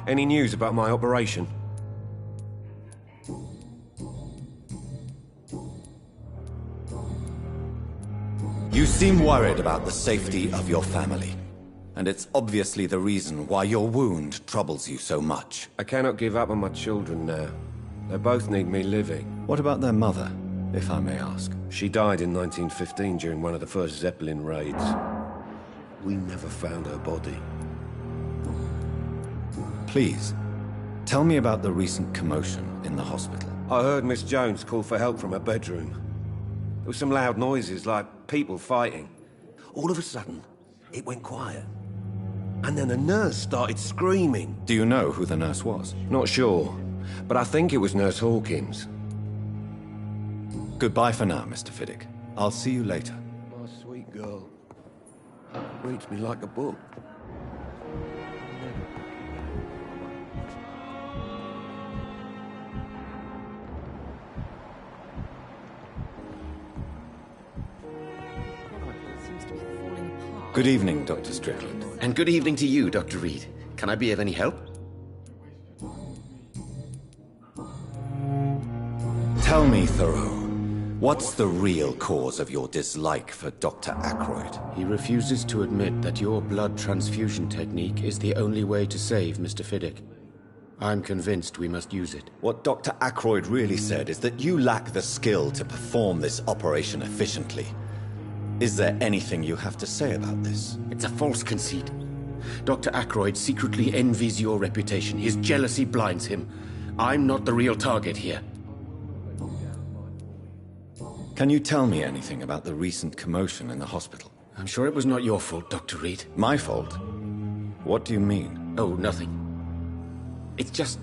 Any news about my operation? You seem worried about the safety of your family. And it's obviously the reason why your wound troubles you so much. I cannot give up on my children now. They both need me living. What about their mother, if I may ask? She died in 1915 during one of the first Zeppelin raids. We never found her body. Please, tell me about the recent commotion in the hospital. I heard Miss Jones call for help from her bedroom. There were some loud noises, like people fighting. All of a sudden, it went quiet. And then a nurse started screaming. Do you know who the nurse was? Not sure, but I think it was Nurse Hawkins. Goodbye for now, Mr. Fiddick. I'll see you later. My sweet girl. Reads me like a book. Good evening, Dr. Strickland. And good evening to you, Dr. Reed. Can I be of any help? Tell me, Thoreau, what's the real cause of your dislike for Dr. Ackroyd? He refuses to admit that your blood transfusion technique is the only way to save Mr. Fiddick. I'm convinced we must use it. What Dr. Ackroyd really said is that you lack the skill to perform this operation efficiently. Is there anything you have to say about this? It's a false conceit. Dr. Ackroyd secretly envies your reputation. His jealousy blinds him. I'm not the real target here. Can you tell me anything about the recent commotion in the hospital? I'm sure it was not your fault, Dr. Reed. My fault? What do you mean? Oh, nothing. It's just...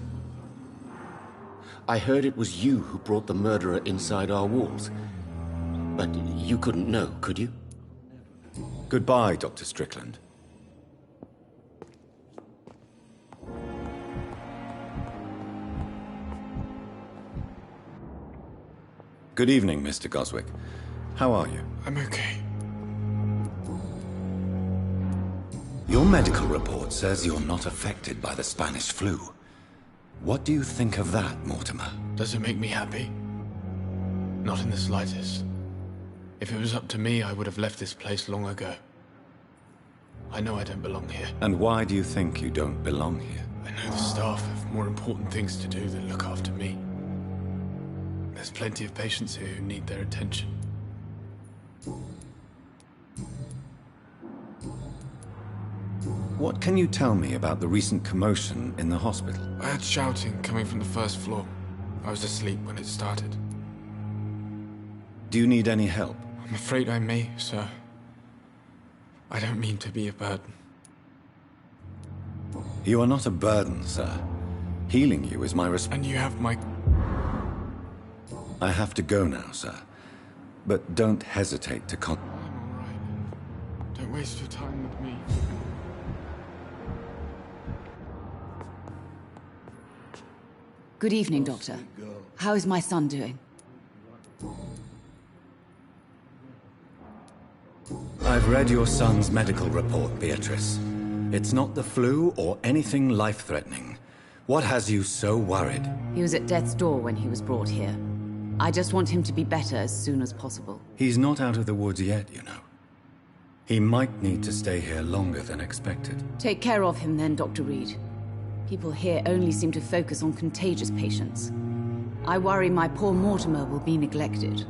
I heard it was you who brought the murderer inside our walls. But you couldn't know, could you? Goodbye, Dr. Strickland. Good evening, Mr. Goswick. How are you? I'm okay. Your medical report says you're not affected by the Spanish flu. What do you think of that, Mortimer? Does it make me happy? Not in the slightest. If it was up to me, I would have left this place long ago. I know I don't belong here. And why do you think you don't belong here? I know the staff have more important things to do than look after me. There's plenty of patients here who need their attention. What can you tell me about the recent commotion in the hospital? I heard shouting coming from the first floor. I was asleep when it started. Do you need any help? I'm afraid I may, sir. I don't mean to be a burden. You are not a burden, sir. Healing you is my And you have my... I have to go now, sir. But don't hesitate to I'm all right. Don't waste your time with me. Good evening, Doctor. How is my son doing? I've read your son's medical report, Beatrice. It's not the flu or anything life-threatening. What has you so worried? He was at death's door when he was brought here. I just want him to be better as soon as possible. He's not out of the woods yet, you know. He might need to stay here longer than expected. Take care of him then, Dr. Reed. People here only seem to focus on contagious patients. I worry my poor Mortimer will be neglected.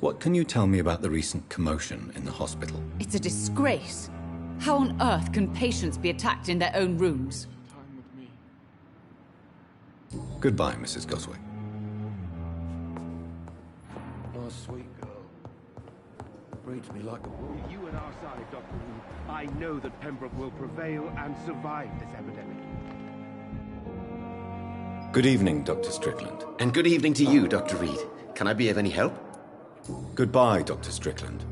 What can you tell me about the recent commotion in the hospital? It's a disgrace. How on earth can patients be attacked in their own rooms? Goodbye, Mrs. Goswick. My sweet girl. Reads me like a book. You and our side, Dr. Reed. I know that Pembroke will prevail and survive this epidemic. Good evening, Dr. Strickland. And good evening to you, Dr. Reed. Can I be of any help? Goodbye, Dr. Strickland.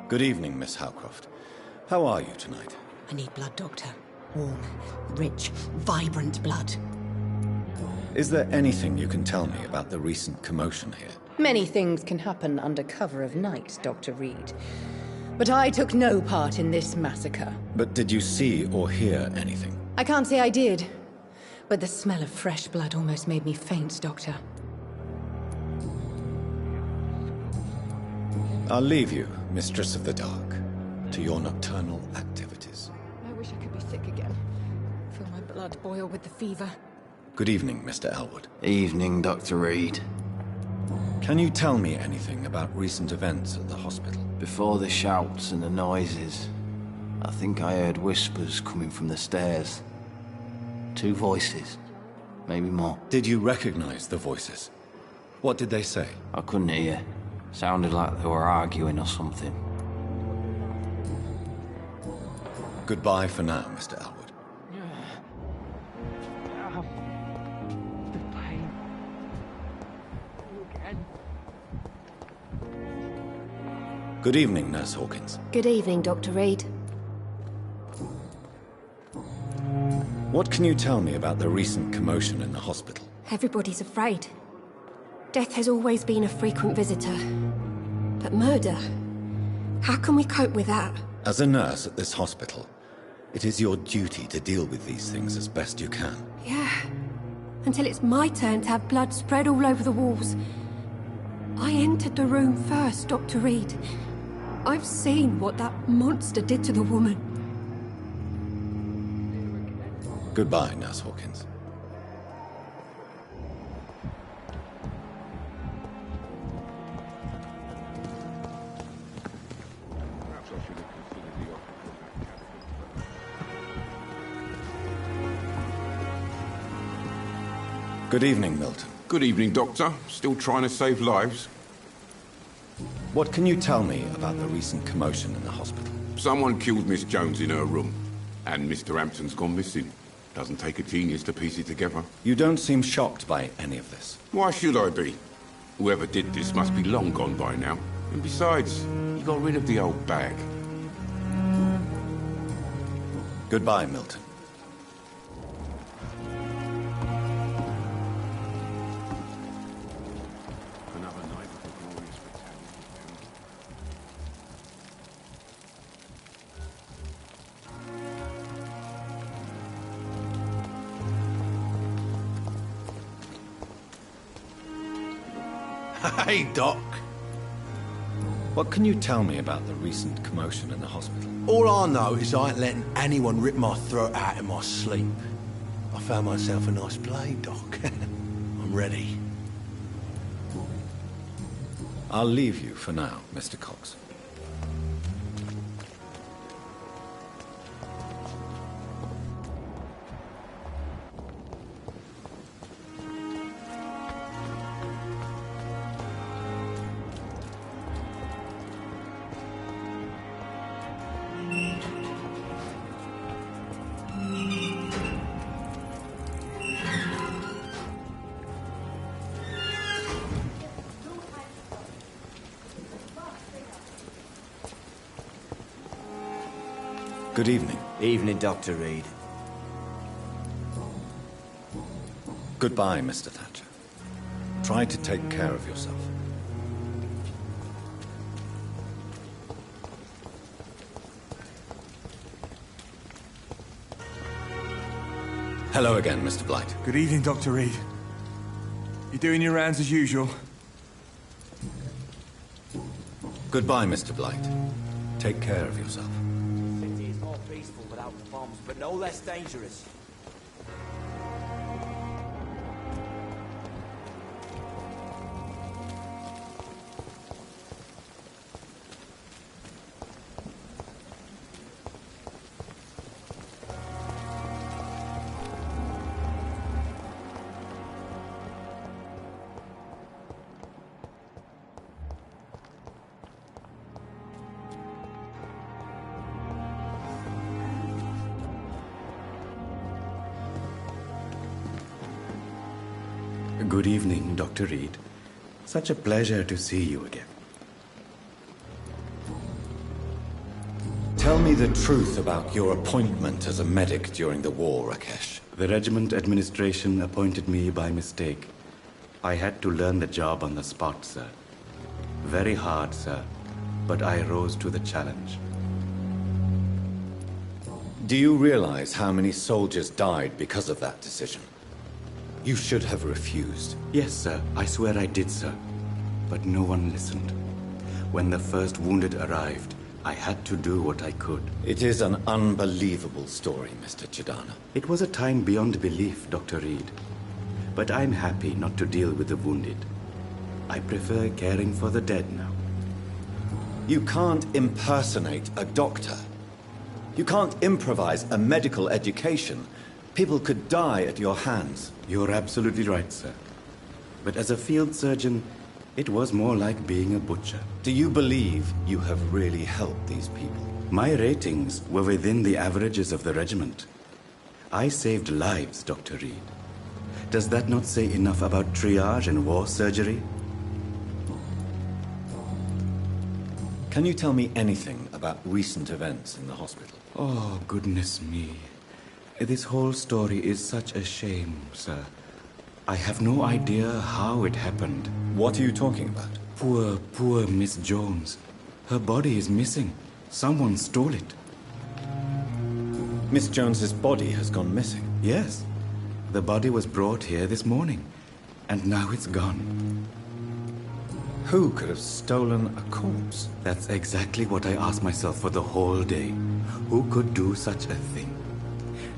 Good evening, Miss Howcroft. How are you tonight? I need blood, Doctor. Warm, rich, vibrant blood. Is there anything you can tell me about the recent commotion here? Many things can happen under cover of night, Dr. Reed. But I took no part in this massacre. But did you see or hear anything? I can't say I did. But the smell of fresh blood almost made me faint, Doctor. I'll leave you, Mistress of the Dark, to your nocturnal activities. I wish I could be sick again. Feel my blood boil with the fever. Good evening, Mr. Elwood. Evening, Dr. Reed. Can you tell me anything about recent events at the hospital? Before the shouts and the noises, I think I heard whispers coming from the stairs. 2 voices, maybe more. Did you recognize the voices? What did they say? I couldn't hear. Sounded like they were arguing or something. Goodbye for now, Mr. Elwood. The pain. Again. Good evening, Nurse Hawkins. Good evening, Dr. Reed. What can you tell me about the recent commotion in the hospital? Everybody's afraid. Death has always been a frequent visitor. But murder? How can we cope with that? As a nurse at this hospital, it is your duty to deal with these things as best you can. Yeah. Until it's my turn to have blood spread all over the walls. I entered the room first, Dr. Reed. I've seen what that monster did to the woman. Goodbye, Nurse Hawkins. Good evening, Milton. Good evening, Doctor. Still trying to save lives? What can you tell me about the recent commotion in the hospital? Someone killed Miss Jones in her room, and Mr. Hampton's gone missing. Doesn't take a genius to piece it together. You don't seem shocked by any of this. Why should I be? Whoever did this must be long gone by now. And besides, he got rid of the old bag. Goodbye, Milton. Hey, Doc. What can you tell me about the recent commotion in the hospital? All I know is I ain't letting anyone rip my throat out in my sleep. I found myself a nice blade, Doc. I'm ready. I'll leave you for now, Mr. Cox. Good evening. Evening, Dr. Reed. Goodbye, Mr. Thatcher. Try to take care of yourself. Hello again, Mr. Blight. Good evening, Dr. Reed. You doing your rounds as usual? Goodbye, Mr. Blight. Take care of yourself. The city is more peaceful without the bombs, but no less dangerous. Good evening, Dr. Reed. Such a pleasure to see you again. Tell me the truth about your appointment as a medic during the war, Rakesh. The regiment administration appointed me by mistake. I had to learn the job on the spot, sir. Very hard, sir, but I rose to the challenge. Do you realize how many soldiers died because of that decision? You should have refused. Yes, sir. I swear I did, sir. But no one listened. When the first wounded arrived, I had to do what I could. It is an unbelievable story, Mr. Chidana. It was a time beyond belief, Dr. Reed. But I'm happy not to deal with the wounded. I prefer caring for the dead now. You can't impersonate a doctor. You can't improvise a medical education. People could die at your hands. You're absolutely right, sir. But as a field surgeon, it was more like being a butcher. Do you believe you have really helped these people? My ratings were within the averages of the regiment. I saved lives, Dr. Reed. Does that not say enough about triage and war surgery? Can you tell me anything about recent events in the hospital? Oh, goodness me. This whole story is such a shame, sir. I have no idea how it happened. What are you talking about? Poor Miss Jones. Her body is missing. Someone stole it. Miss Jones's body has gone missing? Yes. The body was brought here this morning, and now it's gone. Who could have stolen a corpse? That's exactly what I asked myself for the whole day. Who could do such a thing?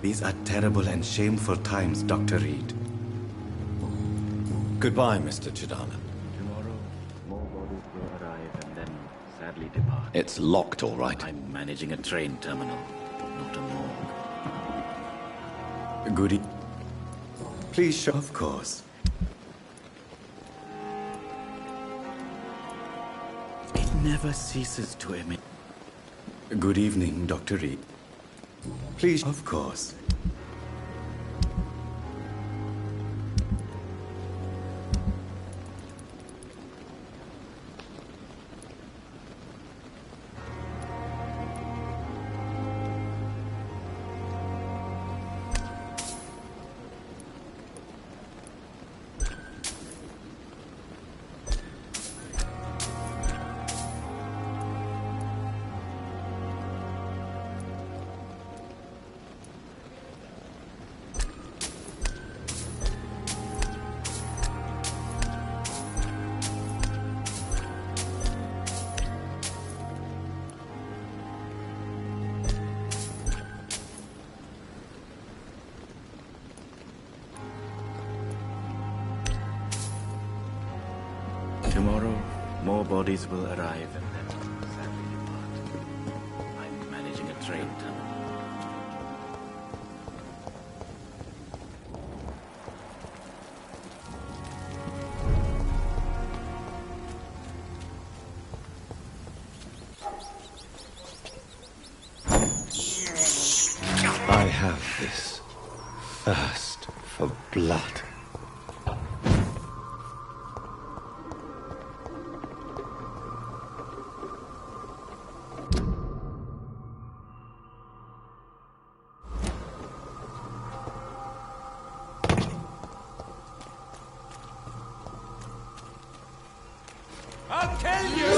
These are terrible and shameful times, Dr. Reed. Goodbye, Mr. Chidana. Tomorrow, more bodies will arrive and then sadly depart. It's locked, all right. I'm managing a train terminal, not a morgue. Goody. Please show... Of course. It never ceases to emit. Good evening, Dr. Reed. Please... Of course. Tomorrow, more bodies will arrive and then sadly depart. I'm managing a train terminal. I have this thirst for blood. I'll kill you!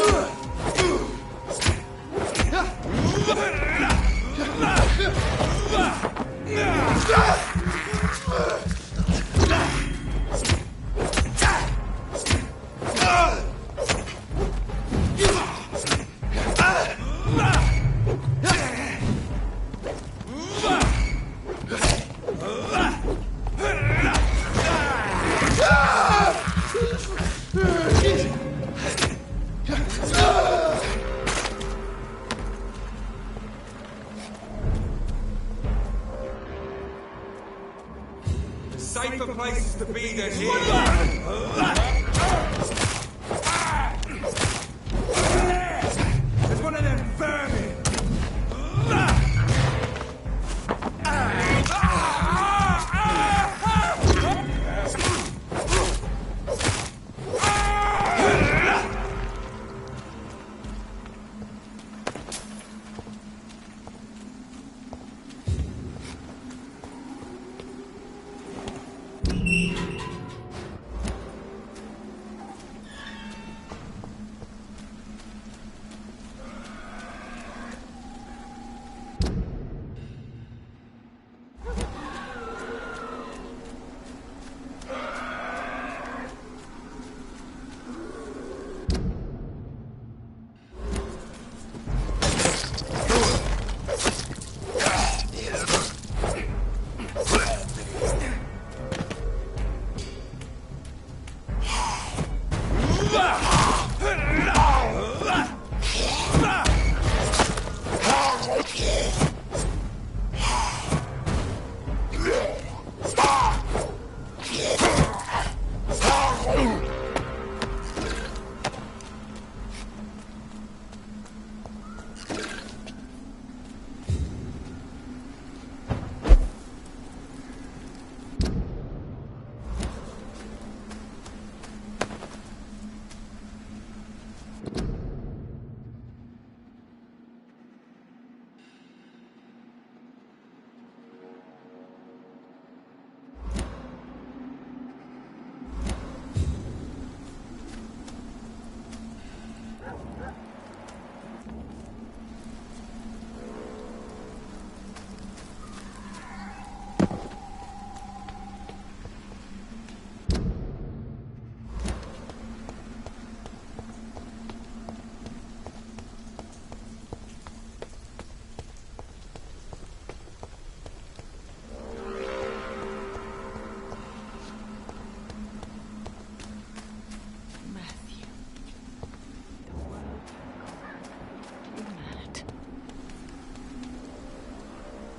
Safer places to be than here. There's one of them vermin.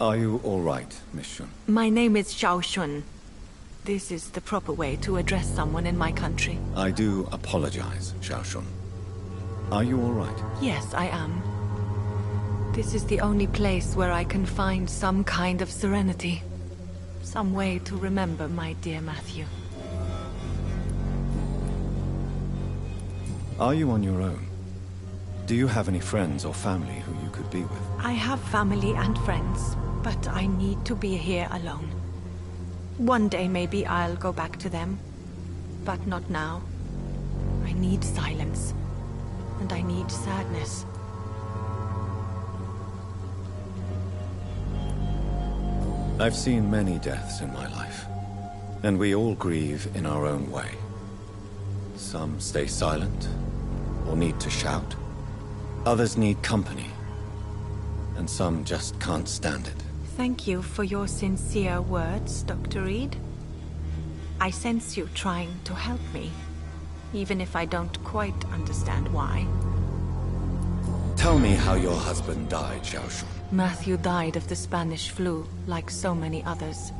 Are you all right, Miss Shun? My name is Xiao Shun. This is the proper way to address someone in my country. I do apologize, Xiao Shun. Are you all right? Yes, I am. This is the only place where I can find some kind of serenity. Some way to remember my dear Matthew. Are you on your own? Do you have any friends or family who you could be with? I have family and friends, but I need to be here alone. One day maybe I'll go back to them, but not now. I need silence, and I need sadness. I've seen many deaths in my life, and we all grieve in our own way. Some stay silent, or need to shout. Others need company, and some just can't stand it. Thank you for your sincere words, Dr. Reed. I sense you trying to help me, even if I don't quite understand why. Tell me how your husband died, Xiao Shun. Matthew died of the Spanish flu, like so many others.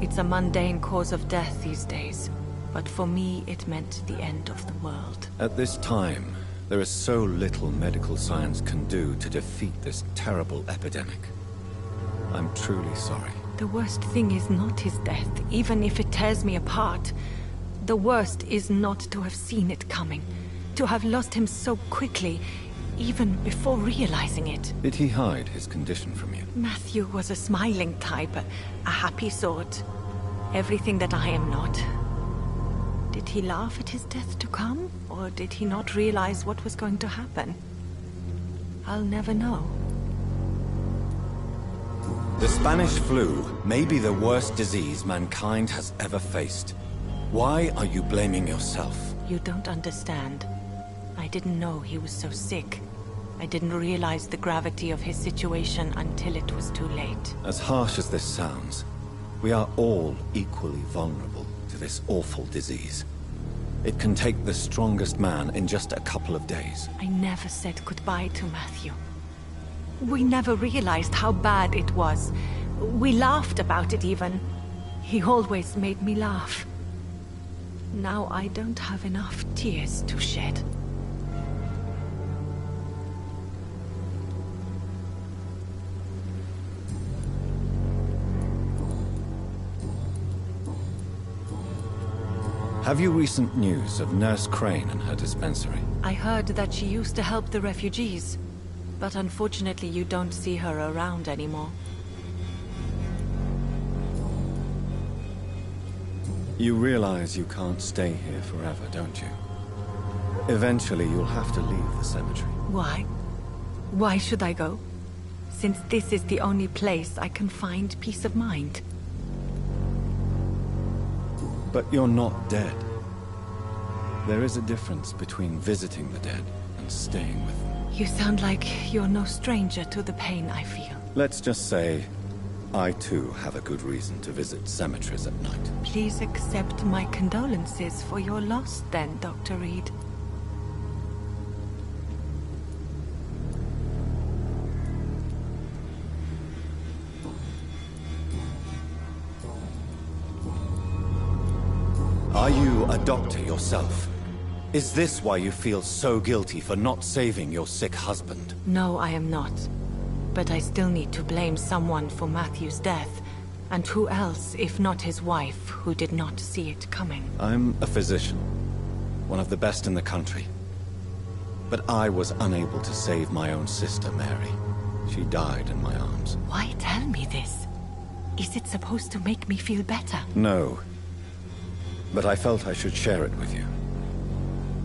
It's a mundane cause of death these days, but for me it meant the end of the world. At this time, there is so little medical science can do to defeat this terrible epidemic. I'm truly sorry. The worst thing is not his death, even if it tears me apart. The worst is not to have seen it coming, to have lost him so quickly, even before realizing it. Did he hide his condition from you? Matthew was a smiling type, a happy sort. Everything that I am not. Did he laugh at his death to come, or did he not realize what was going to happen? I'll never know. The Spanish flu may be the worst disease mankind has ever faced. Why are you blaming yourself? You don't understand. I didn't know he was so sick. I didn't realize the gravity of his situation until it was too late. As harsh as this sounds, we are all equally vulnerable to this awful disease. It can take the strongest man in just a couple of days. I never said goodbye to Matthew. We never realized how bad it was. We laughed about it even. He always made me laugh. Now I don't have enough tears to shed. Have you recent news of Nurse Crane and her dispensary? I heard that she used to help the refugees, but unfortunately you don't see her around anymore. You realize you can't stay here forever, don't you? Eventually you'll have to leave the cemetery. Why? Why should I go? Since this is the only place I can find peace of mind. But you're not dead. There is a difference between visiting the dead and staying with them. You sound like you're no stranger to the pain I feel. Let's just say, I too have a good reason to visit cemeteries at night. Please accept my condolences for your loss then, Dr. Reed. doctor yourself. Is this why you feel so guilty for not saving your sick husband? No, I am not. But I still need to blame someone for Matthew's death. And who else, if not his wife, who did not see it coming? I'm a physician. One of the best in the country. But I was unable to save my own sister, Mary. She died in my arms. Why tell me this? Is it supposed to make me feel better? No. But I felt I should share it with you.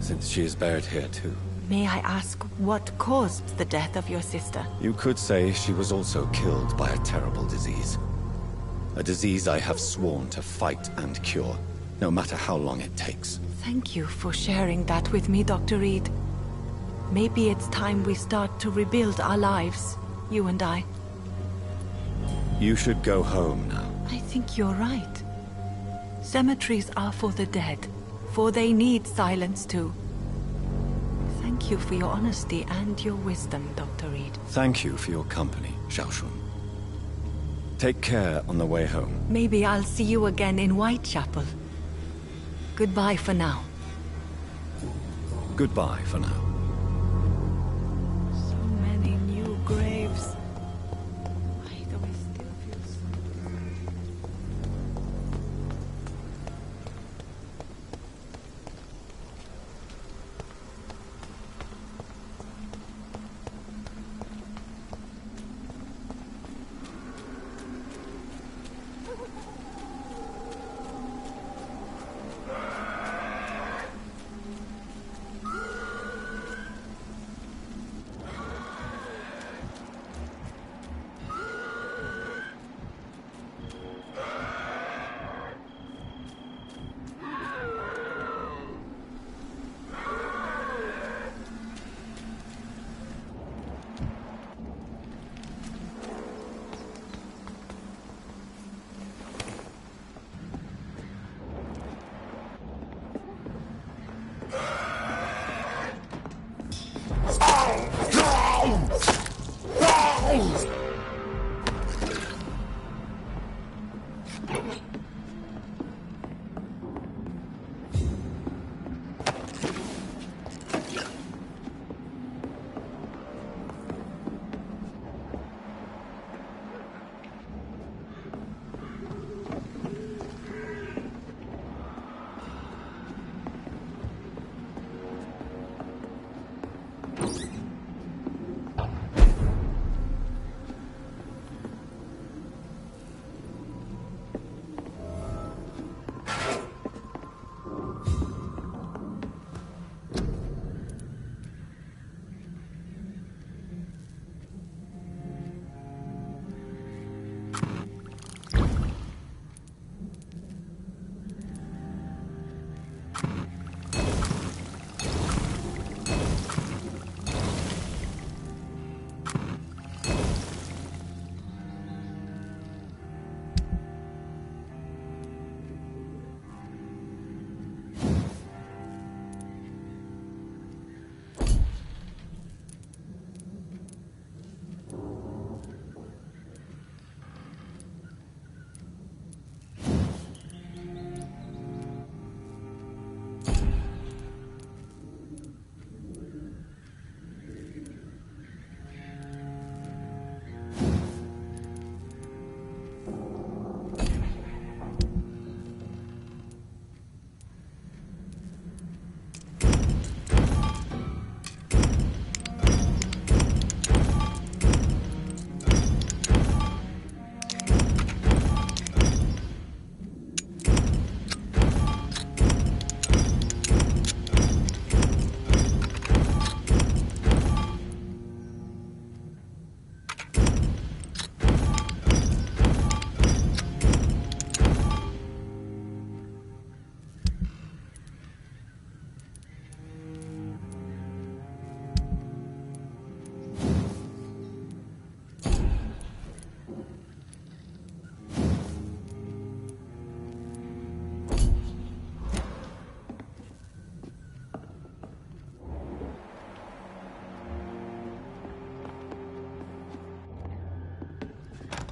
Since she is buried here too. May I ask what caused the death of your sister? You could say she was also killed by a terrible disease. A disease I have sworn to fight and cure, no matter how long it takes. Thank you for sharing that with me, Dr. Reed. Maybe it's time we start to rebuild our lives, you and I. You should go home now. I think you're right. Cemeteries are for the dead, for they need silence too. Thank you for your honesty and your wisdom, Dr. Reed. Thank you for your company, Xiaoshun. Take care on the way home. Maybe I'll see you again in Whitechapel. Goodbye for now. Goodbye for now. So many new graves. Why do I still feel so...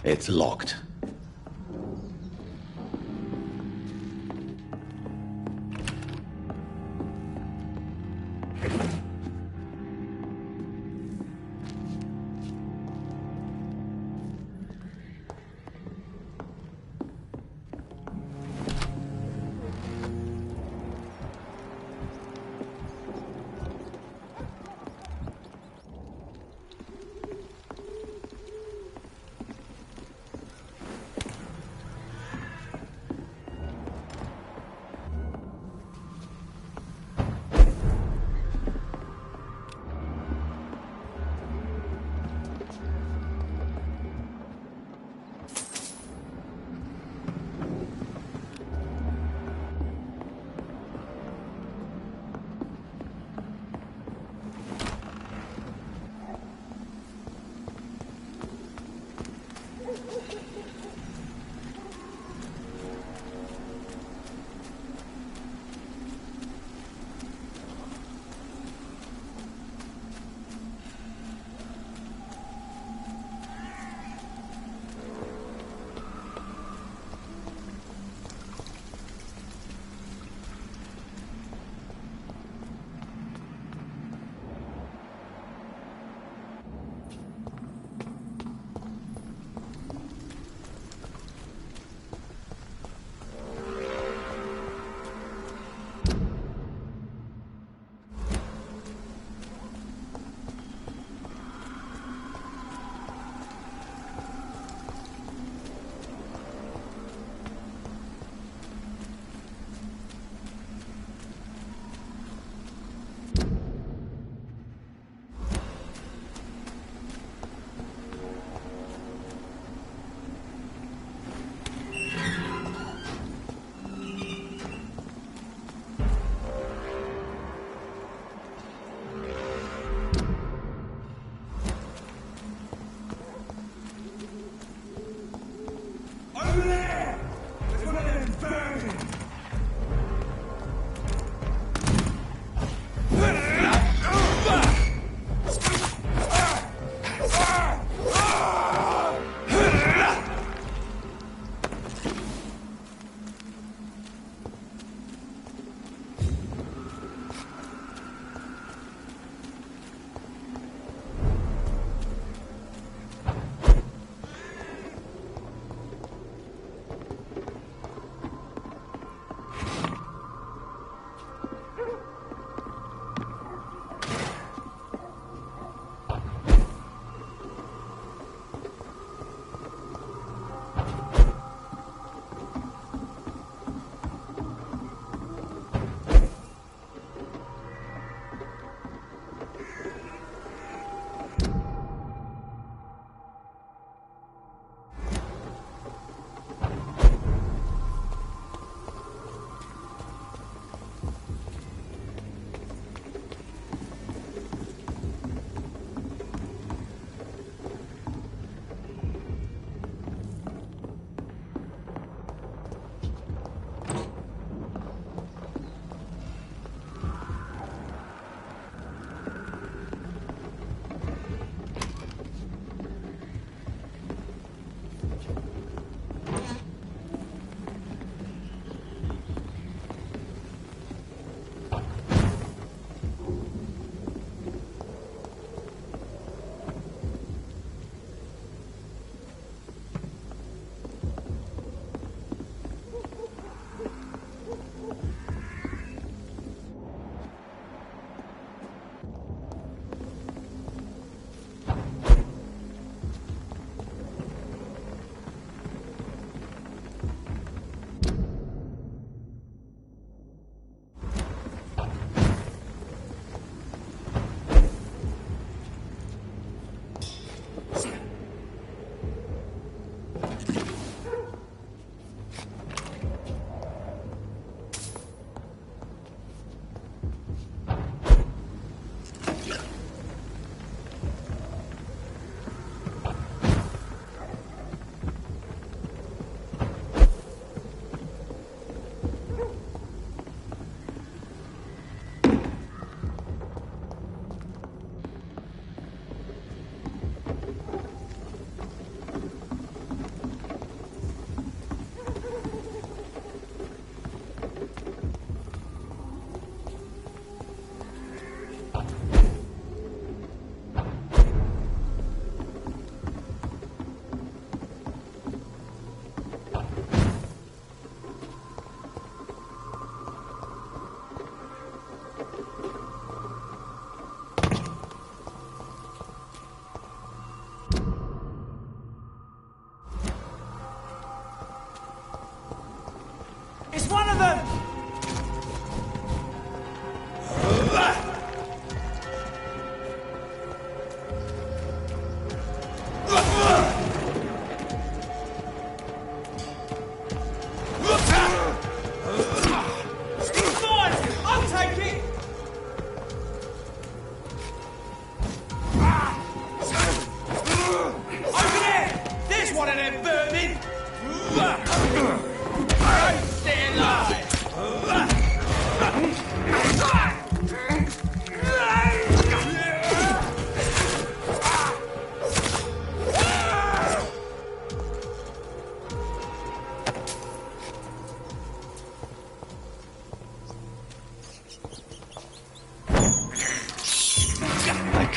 It's locked.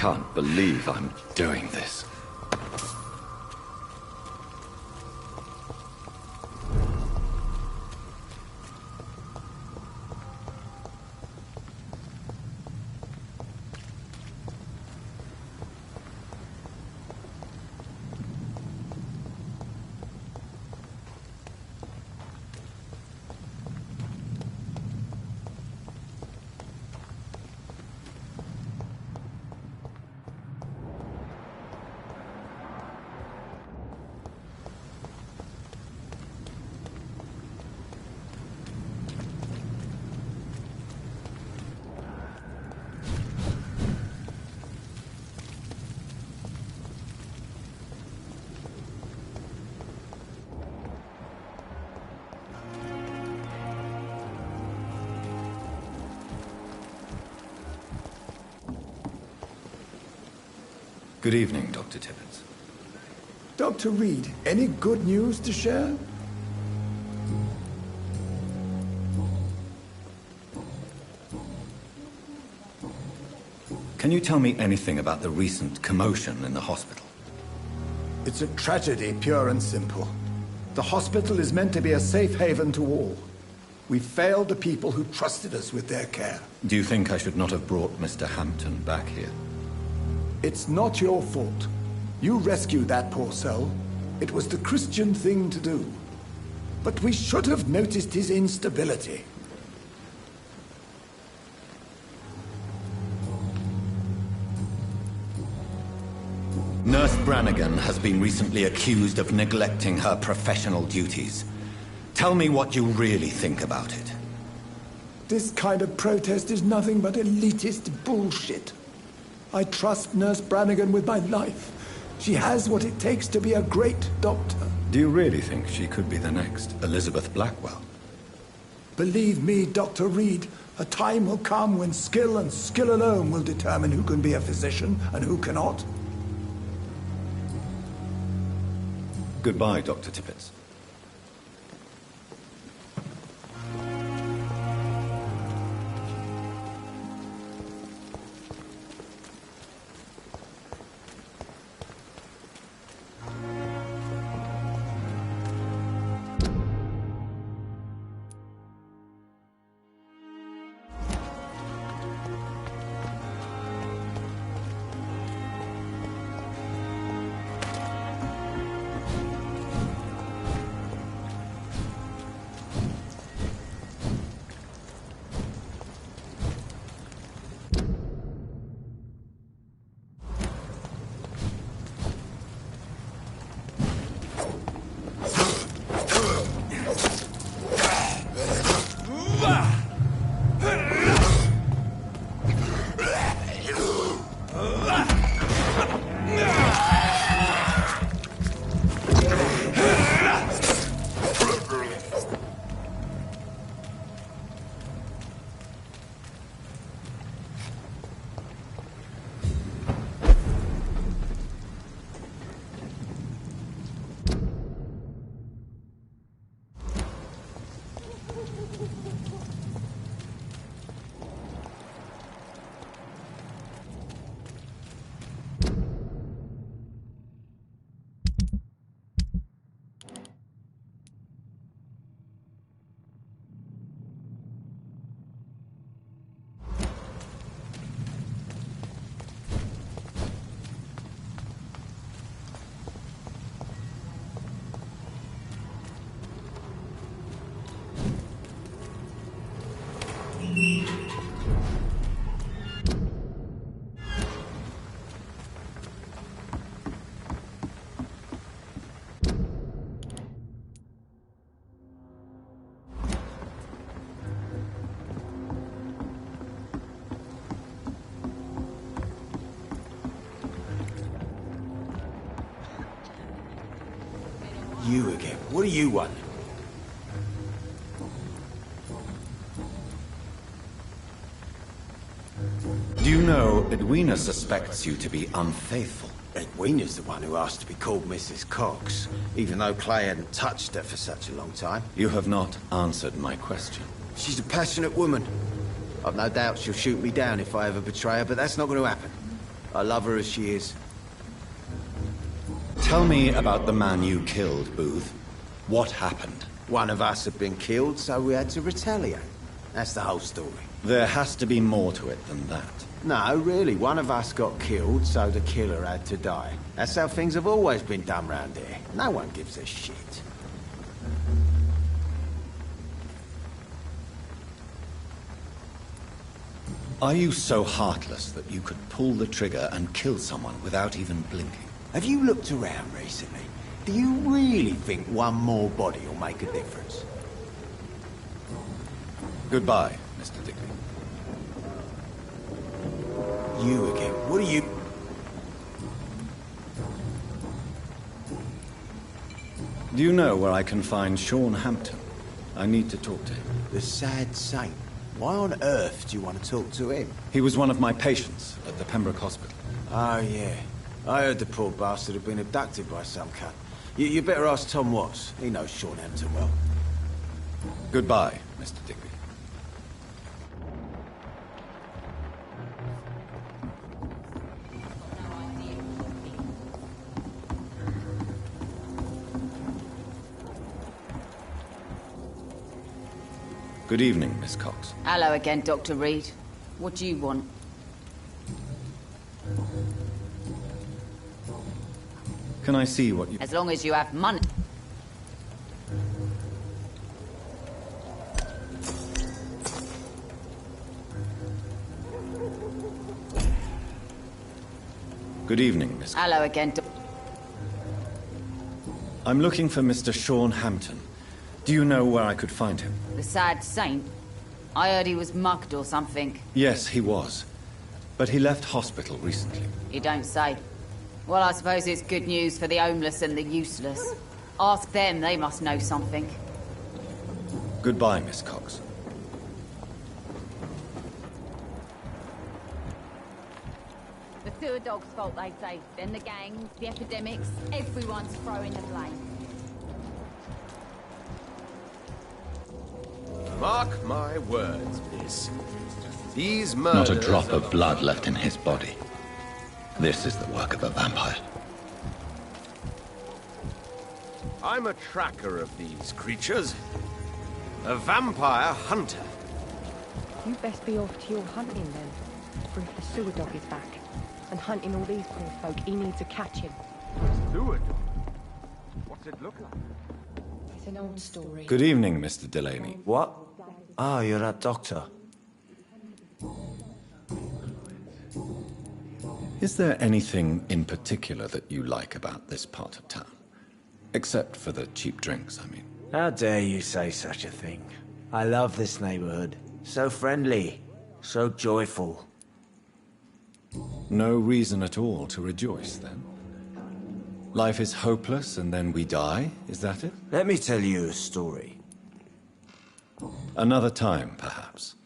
can't believe I'm doing this. Good evening, Dr. Tibbets. Dr. Reed, any good news to share? Can you tell me anything about the recent commotion in the hospital? It's a tragedy, pure and simple. The hospital is meant to be a safe haven to all. We failed the people who trusted us with their care. Do you think I should not have brought Mr. Hampton back here? It's not your fault. You rescued that poor soul. It was the Christian thing to do. But we should have noticed his instability. Nurse Brannigan has been recently accused of neglecting her professional duties. Tell me what you really think about it. This kind of protest is nothing but elitist bullshit. I trust Nurse Brannigan with my life. She has what it takes to be a great doctor. Do you really think she could be the next Elizabeth Blackwell? Believe me, Dr. Reed, a time will come when skill and skill alone will determine who can be a physician and who cannot. Goodbye, Dr. Tibbets. You again. What do you want? Do you know Edwina suspects you to be unfaithful? Edwina's the one who asked to be called Mrs. Cox, even though Clay hadn't touched her for such a long time. You have not answered my question. She's a passionate woman. I've no doubt she'll shoot me down if I ever betray her, but that's not going to happen. I love her as she is. Tell me about the man you killed, Booth. What happened? One of us had been killed, so we had to retaliate. That's the whole story. There has to be more to it than that. No, really. One of us got killed, so the killer had to die. That's how things have always been done round here. No one gives a shit. Are you so heartless that you could pull the trigger and kill someone without even blinking? Have you looked around recently? Do you really think one more body will make a difference? Goodbye, Mr. Digby. You again. What are you... Do you know where I can find Sean Hampton? I need to talk to him. The sad saint. Why on earth do you want to talk to him? He was one of my patients at the Pembroke Hospital. Oh, yeah. I heard the poor bastard had been abducted by some cunt. You better ask Tom Watts. He knows Sean Hampton well. Goodbye, Mr. Digby. Good evening, Miss Cox. Hello again, Dr. Reed. What do you want? Can I see what you... As long as you have money. Good evening, Miss... Hello again, I'm looking for Mr. Sean Hampton. Do you know where I could find him? The sad saint? I heard he was mugged or something. Yes, he was. But he left hospital recently. You don't say. Well, I suppose it's good news for the homeless and the useless. Ask them, they must know something. Goodbye, Miss Cox. The sewer dog's fault, they say. Then the gangs, the epidemics, everyone's throwing the blame. Mark my words, miss. These murders... Not a drop of blood left in his body. This is the work of a vampire. I'm a tracker of these creatures. A vampire hunter. You best be off to your hunting then. For if the sewer dog is back, and hunting all these poor folk, he needs to catch him. Sewer dog? What's it look like? It's an old story. Good evening, Mr. Delaney. What? Ah, you're that doctor. Is there anything in particular that you like about this part of town? Except for the cheap drinks, I mean. How dare you say such a thing? I love this neighborhood. So friendly. So joyful. No reason at all to rejoice, then? Life is hopeless and then we die, is that it? Let me tell you a story. Another time, perhaps.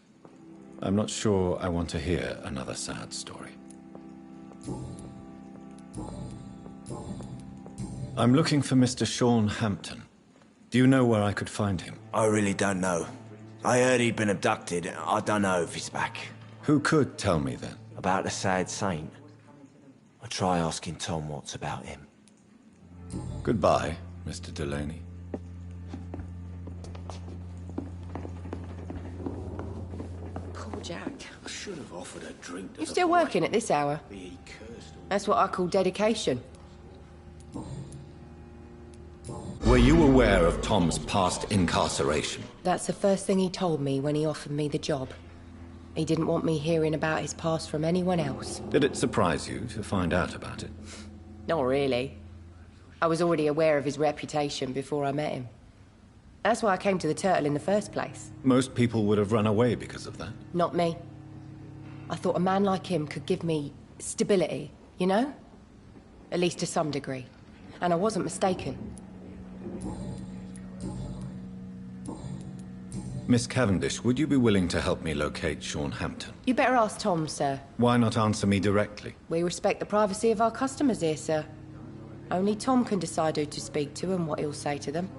I'm not sure I want to hear another sad story. I'm looking for Mr. Sean Hampton. Do you know where I could find him? I really don't know. I heard he'd been abducted. I don't know if he's back. Who could tell me then? About the sad saint. I'll try asking Tom Watts about him. Goodbye, Mr. Delaney. Poor Jack. I should have offered a drink to You still working at this hour? Be cursed. That's what I call dedication. Were you aware of Tom's past incarceration? That's the first thing he told me when he offered me the job. He didn't want me hearing about his past from anyone else. Did it surprise you to find out about it? Not really. I was already aware of his reputation before I met him. That's why I came to the Turtle in the first place. Most people would have run away because of that. Not me. I thought a man like him could give me stability, you know? At least to some degree. And I wasn't mistaken. Miss Cavendish, would you be willing to help me locate Sean Hampton? You better ask Tom, sir. Why not answer me directly? We respect the privacy of our customers here, sir. Only Tom can decide who to speak to and what he'll say to them.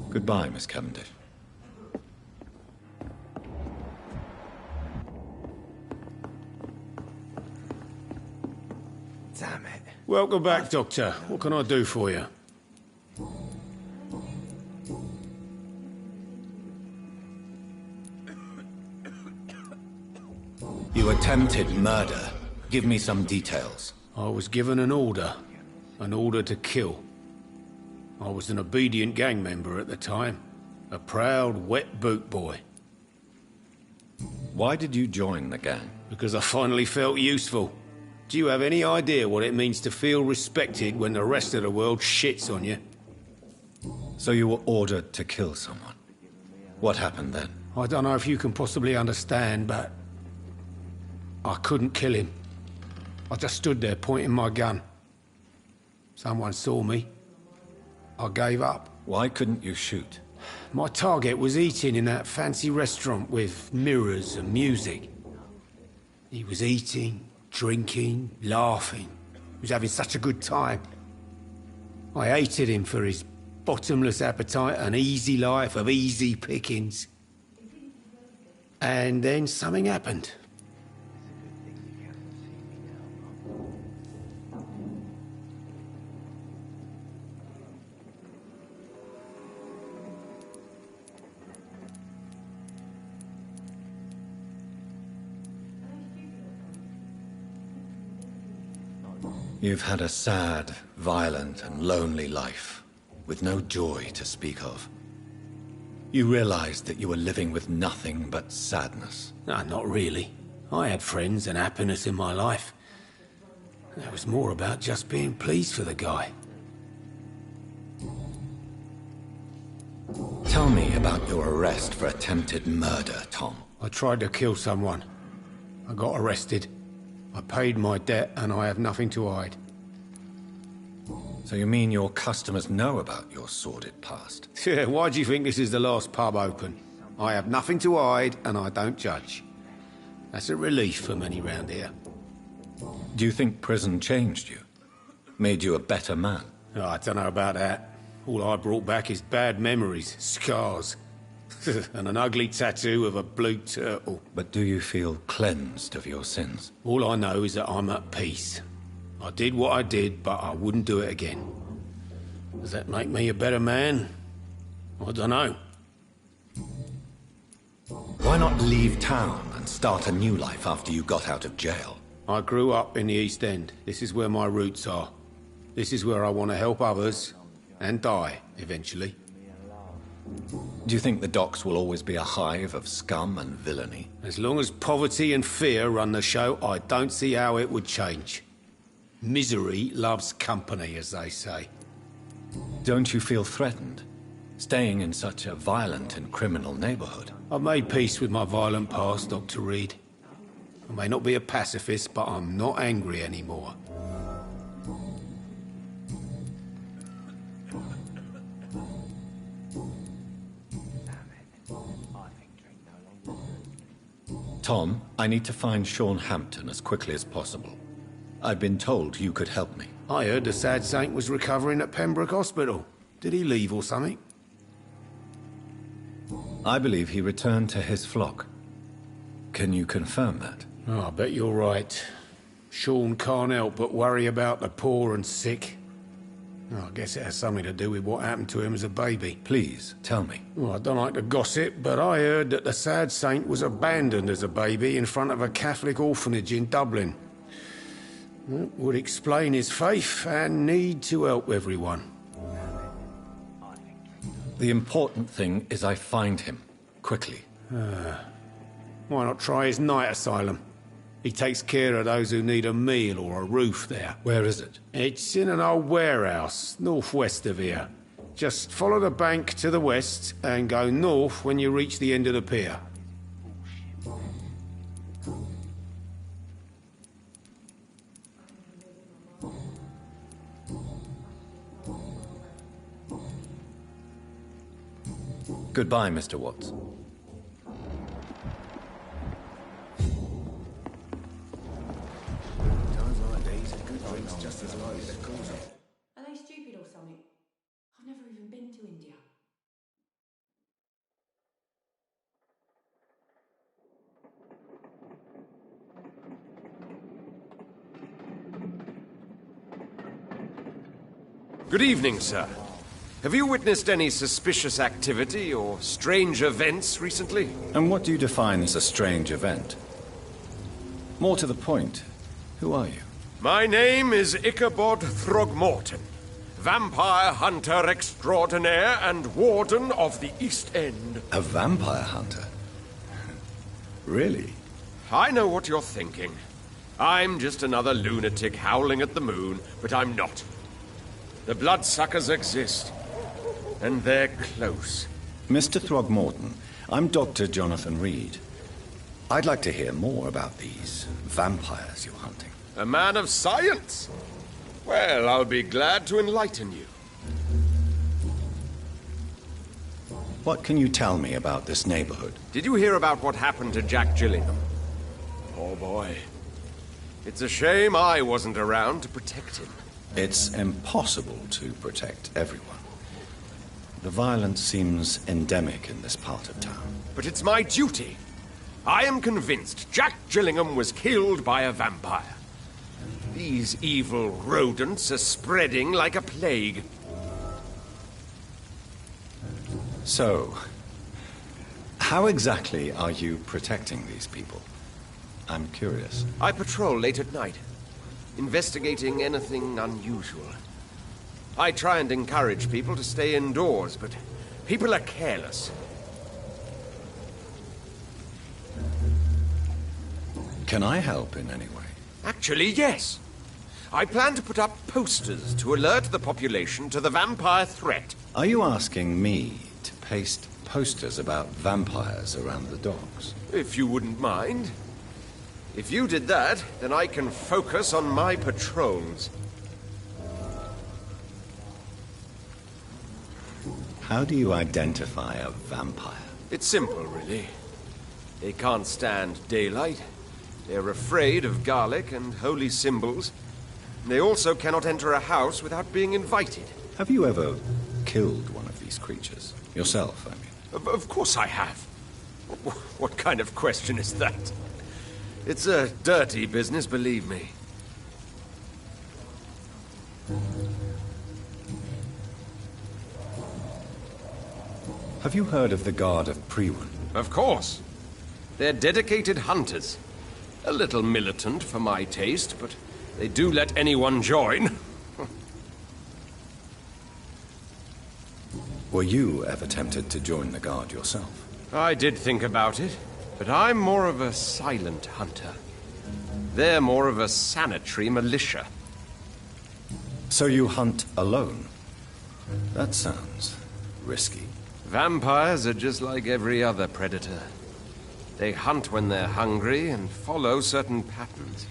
Goodbye, Miss Cavendish. Damn it. Welcome back, Doctor. What can I do for you? You attempted murder. Give me some details. I was given an order to kill. I was an obedient gang member at the time. A proud, wet boot boy. Why did you join the gang? Because I finally felt useful. Do you have any idea what it means to feel respected when the rest of the world shits on you? So you were ordered to kill someone. What happened then? I don't know if you can possibly understand, but I couldn't kill him. I just stood there pointing my gun. Someone saw me. I gave up. Why couldn't you shoot? My target was eating in that fancy restaurant with mirrors and music. He was eating, drinking, laughing. He was having such a good time. I hated him for his bottomless appetite and easy life of easy pickings. And then something happened. You've had a sad, violent, and lonely life, with no joy to speak of. You realized that you were living with nothing but sadness. No, not really. I had friends and happiness in my life. It was more about just being pleased for the guy. Tell me about your arrest for attempted murder, Tom. I tried to kill someone. I got arrested. I paid my debt and I have nothing to hide. So you mean your customers know about your sordid past? Yeah, why do you think this is the last pub open? I have nothing to hide and I don't judge. That's a relief for many round here. Do you think prison changed you? Made you a better man? Oh, I don't know about that. All I brought back is bad memories, scars, and an ugly tattoo of a blue turtle. But do you feel cleansed of your sins? All I know is that I'm at peace. I did what I did, but I wouldn't do it again. Does that make me a better man? I don't know. Why not leave town and start a new life after you got out of jail? I grew up in the East End. This is where my roots are. This is where I want to help others and die, eventually. Do you think the docks will always be a hive of scum and villainy? As long as poverty and fear run the show, I don't see how it would change. Misery loves company, as they say. Don't you feel threatened, staying in such a violent and criminal neighborhood? I've made peace with my violent past, Dr. Reed. I may not be a pacifist, but I'm not angry anymore. Tom, I need to find Sean Hampton as quickly as possible. I've been told you could help me. I heard the sad saint was recovering at Pembroke Hospital. Did he leave or something? I believe he returned to his flock. Can you confirm that? Oh, I bet you're right. Sean can't help but worry about the poor and sick. Oh, I guess it has something to do with what happened to him as a baby. Please, tell me. Well, I don't like to gossip, but I heard that the sad saint was abandoned as a baby in front of a Catholic orphanage in Dublin. That would explain his faith and need to help everyone. The important thing is I find him, quickly. Why not try his night asylum? He takes care of those who need a meal or a roof there. Where is it? It's in an old warehouse, northwest of here. Just follow the bank to the west and go north when you reach the end of the pier. Goodbye, Mr. Watts. Are they stupid or something? I've never even been to India. Good evening, sir. Have you witnessed any suspicious activity or strange events recently? And what do you define as a strange event? More to the point, who are you? My name is Ichabod Throgmorton, vampire hunter extraordinaire and warden of the East End. A vampire hunter? Really? I know what you're thinking. I'm just another lunatic howling at the moon, but I'm not. The bloodsuckers exist, and they're close. Mr. Throgmorton, I'm Dr. Jonathan Reed. I'd like to hear more about these vampires you're hunting. A man of science? Well, I'll be glad to enlighten you. What can you tell me about this neighborhood? Did you hear about what happened to Jack Gillingham? Oh boy. It's a shame I wasn't around to protect him. It's impossible to protect everyone. The violence seems endemic in this part of town. But it's my duty. I am convinced Jack Gillingham was killed by a vampire. These evil rodents are spreading like a plague. So, how exactly are you protecting these people? I'm curious. I patrol late at night, investigating anything unusual. I try and encourage people to stay indoors, but people are careless. Can I help in any way? Actually, yes. I plan to put up posters to alert the population to the vampire threat. Are you asking me to paste posters about vampires around the docks? If you wouldn't mind. If you did that, then I can focus on my patrols. How do you identify a vampire? It's simple, really. They can't stand daylight. They're afraid of garlic and holy symbols. They also cannot enter a house without being invited. Have you ever killed one of these creatures? Yourself, I mean. Of course I have. What kind of question is that? It's a dirty business, believe me. Have you heard of the Guard of Priwen? Of course. They're dedicated hunters. A little militant for my taste, but they do let anyone join. Were you ever tempted to join the Guard yourself? I did think about it, but I'm more of a silent hunter. They're more of a sanitary militia. So you hunt alone? That sounds risky. Vampires are just like every other predator. They hunt when they're hungry and follow certain patterns.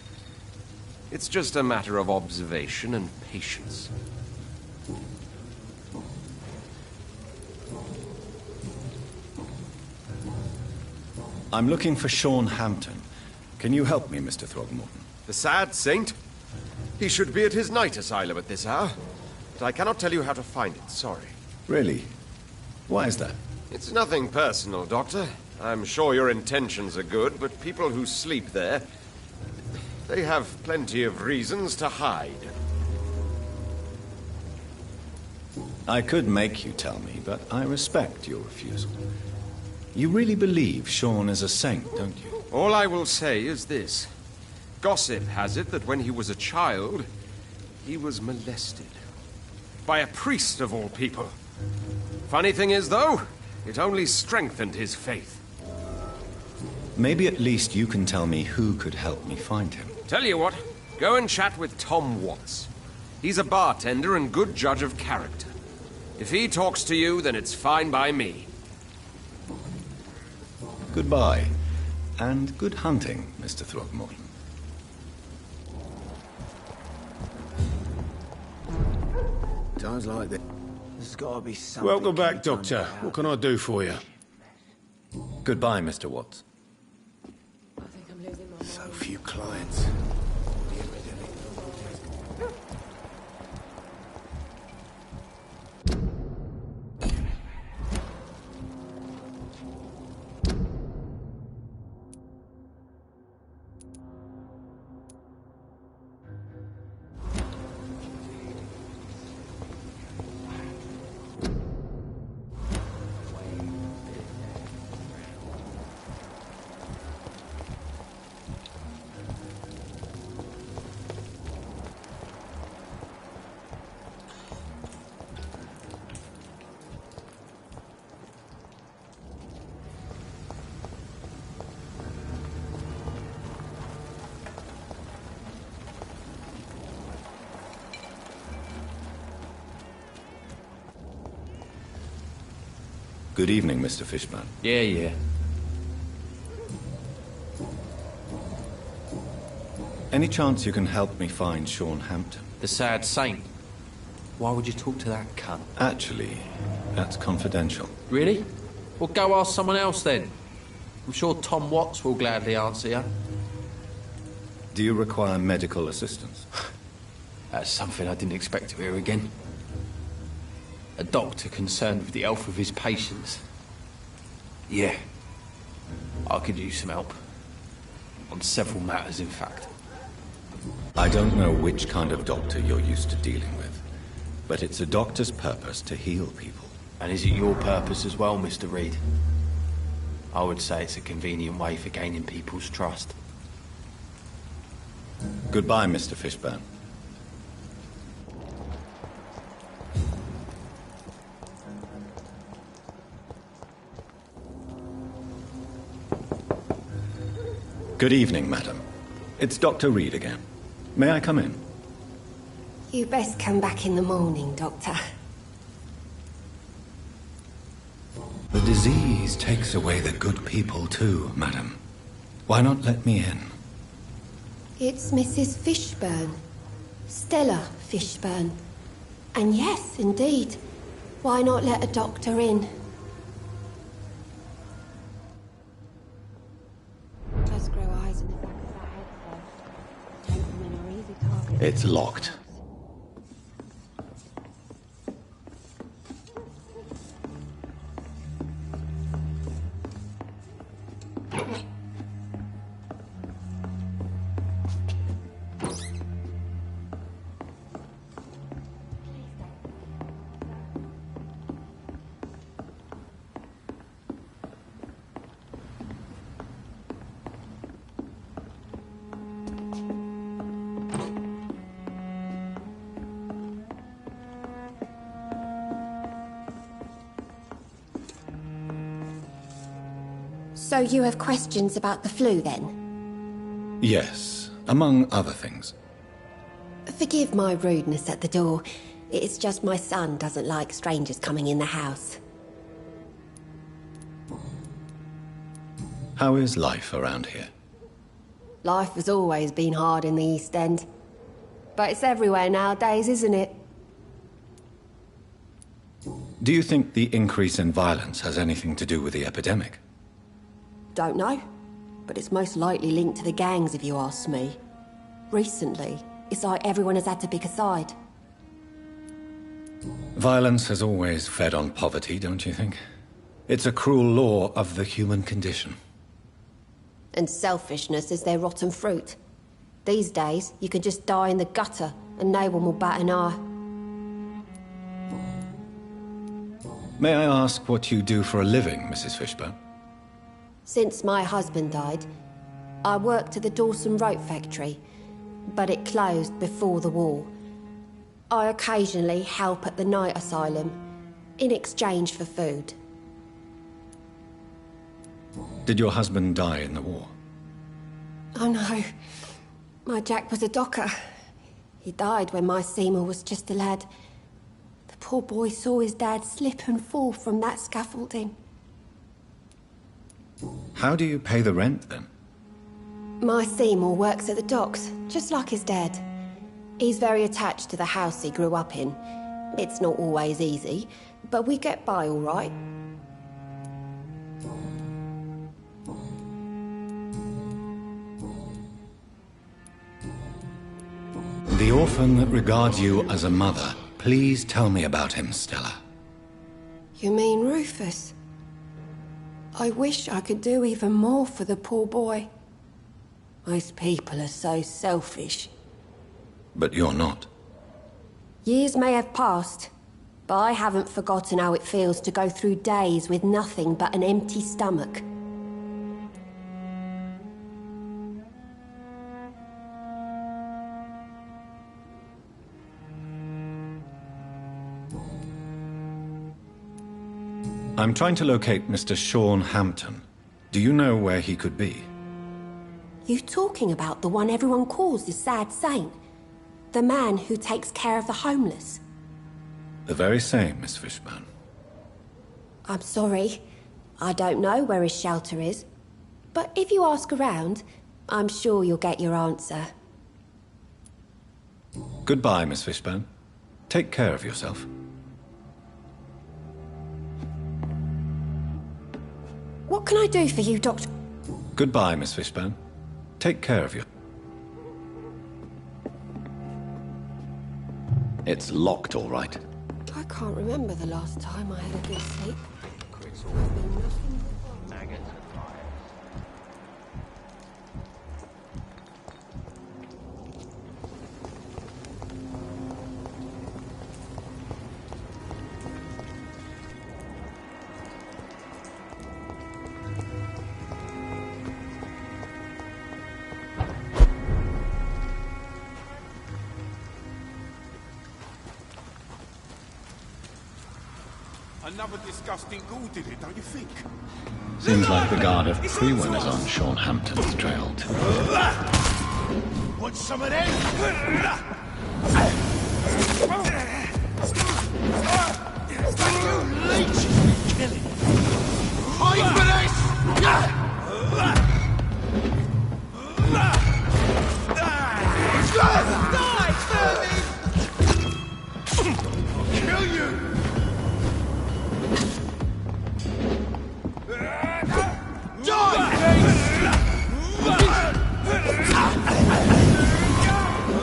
It's just a matter of observation and patience. I'm looking for Sean Hampton. Can you help me, Mr. Throgmorton? The sad saint? He should be at his night asylum at this hour. But I cannot tell you how to find it, sorry. Really? Why is that? It's nothing personal, Doctor. I'm sure your intentions are good, but people who sleep there, they have plenty of reasons to hide. I could make you tell me, but I respect your refusal. You really believe Sean is a saint, don't you? All I will say is this. Gossip has it that when he was a child, he was molested. By a priest of all people. Funny thing is, though, it only strengthened his faith. Maybe at least you can tell me who could help me find him. Tell you what, go and chat with Tom Watts. He's a bartender and good judge of character. If he talks to you, then it's fine by me. Goodbye, and good hunting, Mr. Throgmorton. Times like this, there's got to be something. Welcome back, Doctor. What can I do for you? Goodbye, Mr. Watts. So few clients. Good evening, Mr. Fishburne. Yeah. Any chance you can help me find Sean Hampton? The sad saint. Why would you talk to that cunt? Actually, that's confidential. Really? Well, go ask someone else then. I'm sure Tom Watts will gladly answer you. Do you require medical assistance? That's something I didn't expect to hear again. A doctor concerned with the health of his patients. Yeah. I could use some help. On several matters, in fact. I don't know which kind of doctor you're used to dealing with, but it's a doctor's purpose to heal people. And is it your purpose as well, Mr. Reed? I would say it's a convenient way for gaining people's trust. Goodbye, Mr. Fishburne. Good evening, madam. It's Dr. Reed again. May I come in? You best come back in the morning, Doctor. The disease takes away the good people too, madam. Why not let me in? It's Mrs. Fishburne. Stella Fishburne. And yes, indeed. Why not let a doctor in? Just grow eyes in the back of our heads, though. Gentlemen are easy targets. It's locked. So you have questions about the flu, then? Yes, among other things. Forgive my rudeness at the door. It's just my son doesn't like strangers coming in the house. How is life around here? Life has always been hard in the East End. But it's everywhere nowadays, isn't it? Do you think the increase in violence has anything to do with the epidemic? Don't know. But it's most likely linked to the gangs, if you ask me. Recently, it's like everyone has had to pick a side. Violence has always fed on poverty, don't you think? It's a cruel law of the human condition. And selfishness is their rotten fruit. These days, you can just die in the gutter, and no one will bat an eye. May I ask what you do for a living, Mrs. Fishburne? Since my husband died, I worked at the Dawson Rope factory, but it closed before the war. I occasionally help at the night asylum, in exchange for food. Did your husband die in the war? Oh no, my Jack was a docker. He died when my Seymour was just a lad. The poor boy saw his dad slip and fall from that scaffolding. How do you pay the rent, then? My Seymour works at the docks, just like his dad. He's very attached to the house he grew up in. It's not always easy, but we get by all right. The orphan that regards you as a mother. Please tell me about him, Stella. You mean Rufus? I wish I could do even more for the poor boy. Most people are so selfish. But you're not. Years may have passed, but I haven't forgotten how it feels to go through days with nothing but an empty stomach. I'm trying to locate Mr. Sean Hampton. Do you know where he could be? You talking about the one everyone calls the sad saint? The man who takes care of the homeless? The very same, Miss Fishburne. I'm sorry. I don't know where his shelter is. But if you ask around, I'm sure you'll get your answer. Goodbye, Miss Fishburne. Take care of yourself. What can I do for you, Doctor? Goodbye, Miss Fishburne. Take care of you. It's locked, all right. I can't remember the last time I had a good sleep. Another disgusting ghoul did it, don't you think? Seems like the guard of Freeman is on Sean Hampton's trail too. Want some of that? You leech! Kill it! Fight for this! Die, Furby! I'll kill you!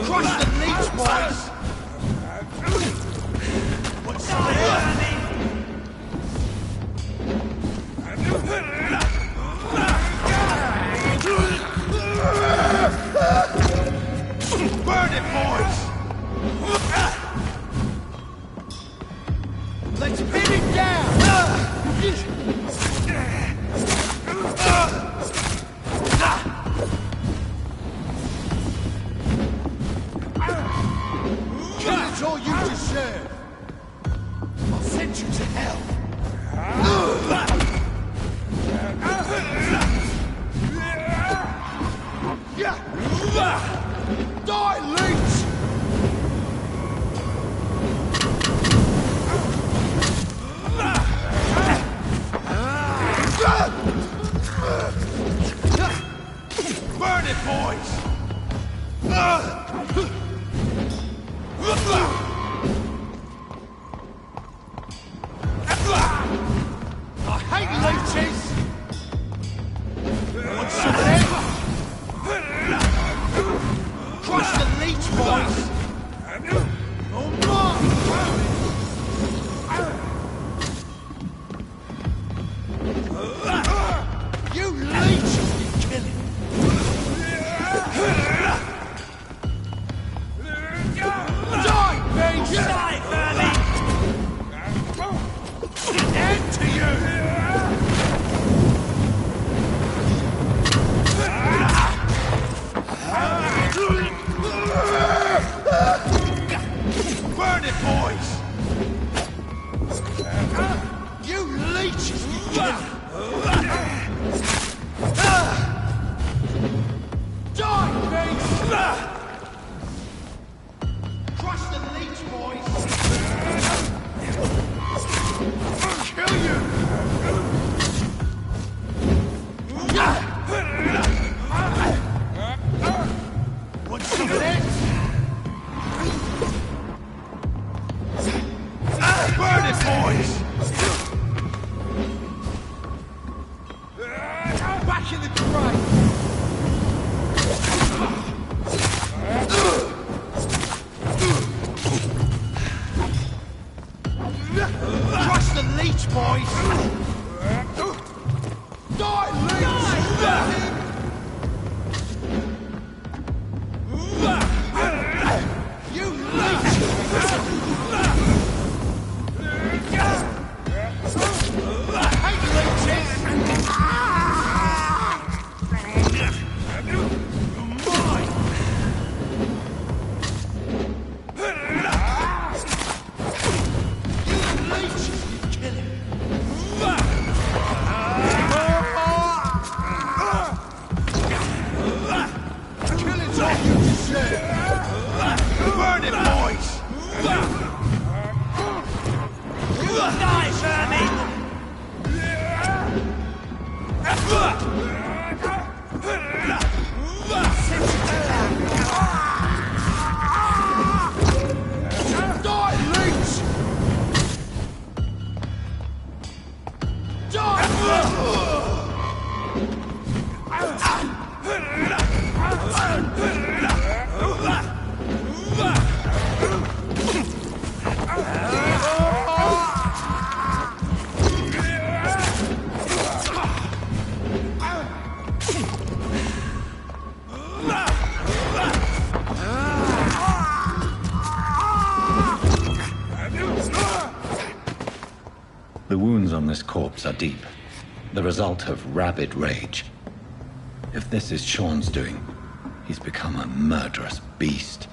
Crush the leech, boys! What's burn it, boys! Let's pin it down! It's all you deserve. I'll send you to hell. Die, leech! Burn it, boys! I hate leeches! Want some of them? Crush the leech, boys! Oh, no! You leeches be killing! Die, baby! Die, Furby! End to you! Burn it, boys! You leeches be killing! Die, baby! Crush the leech, boys! Kill you! Want some of this? Burn it, boys! Back in the grave! Crush the leech, boys! wounds on this corpse are deep, the result of rabid rage. If this is Sean's doing, he's become a murderous beast.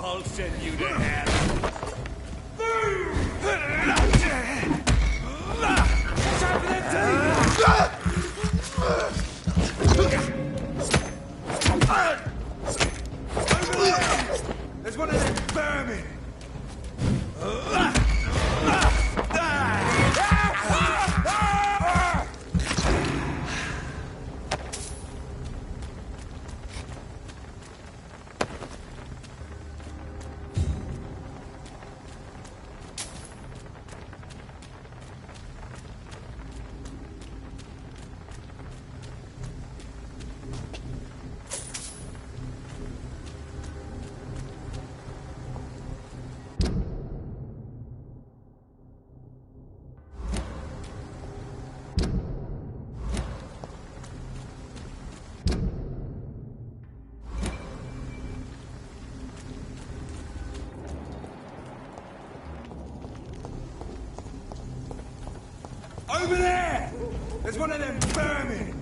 I'll send you to hell. Time for that There's one of them vermin. Over there! There's one of them vermin!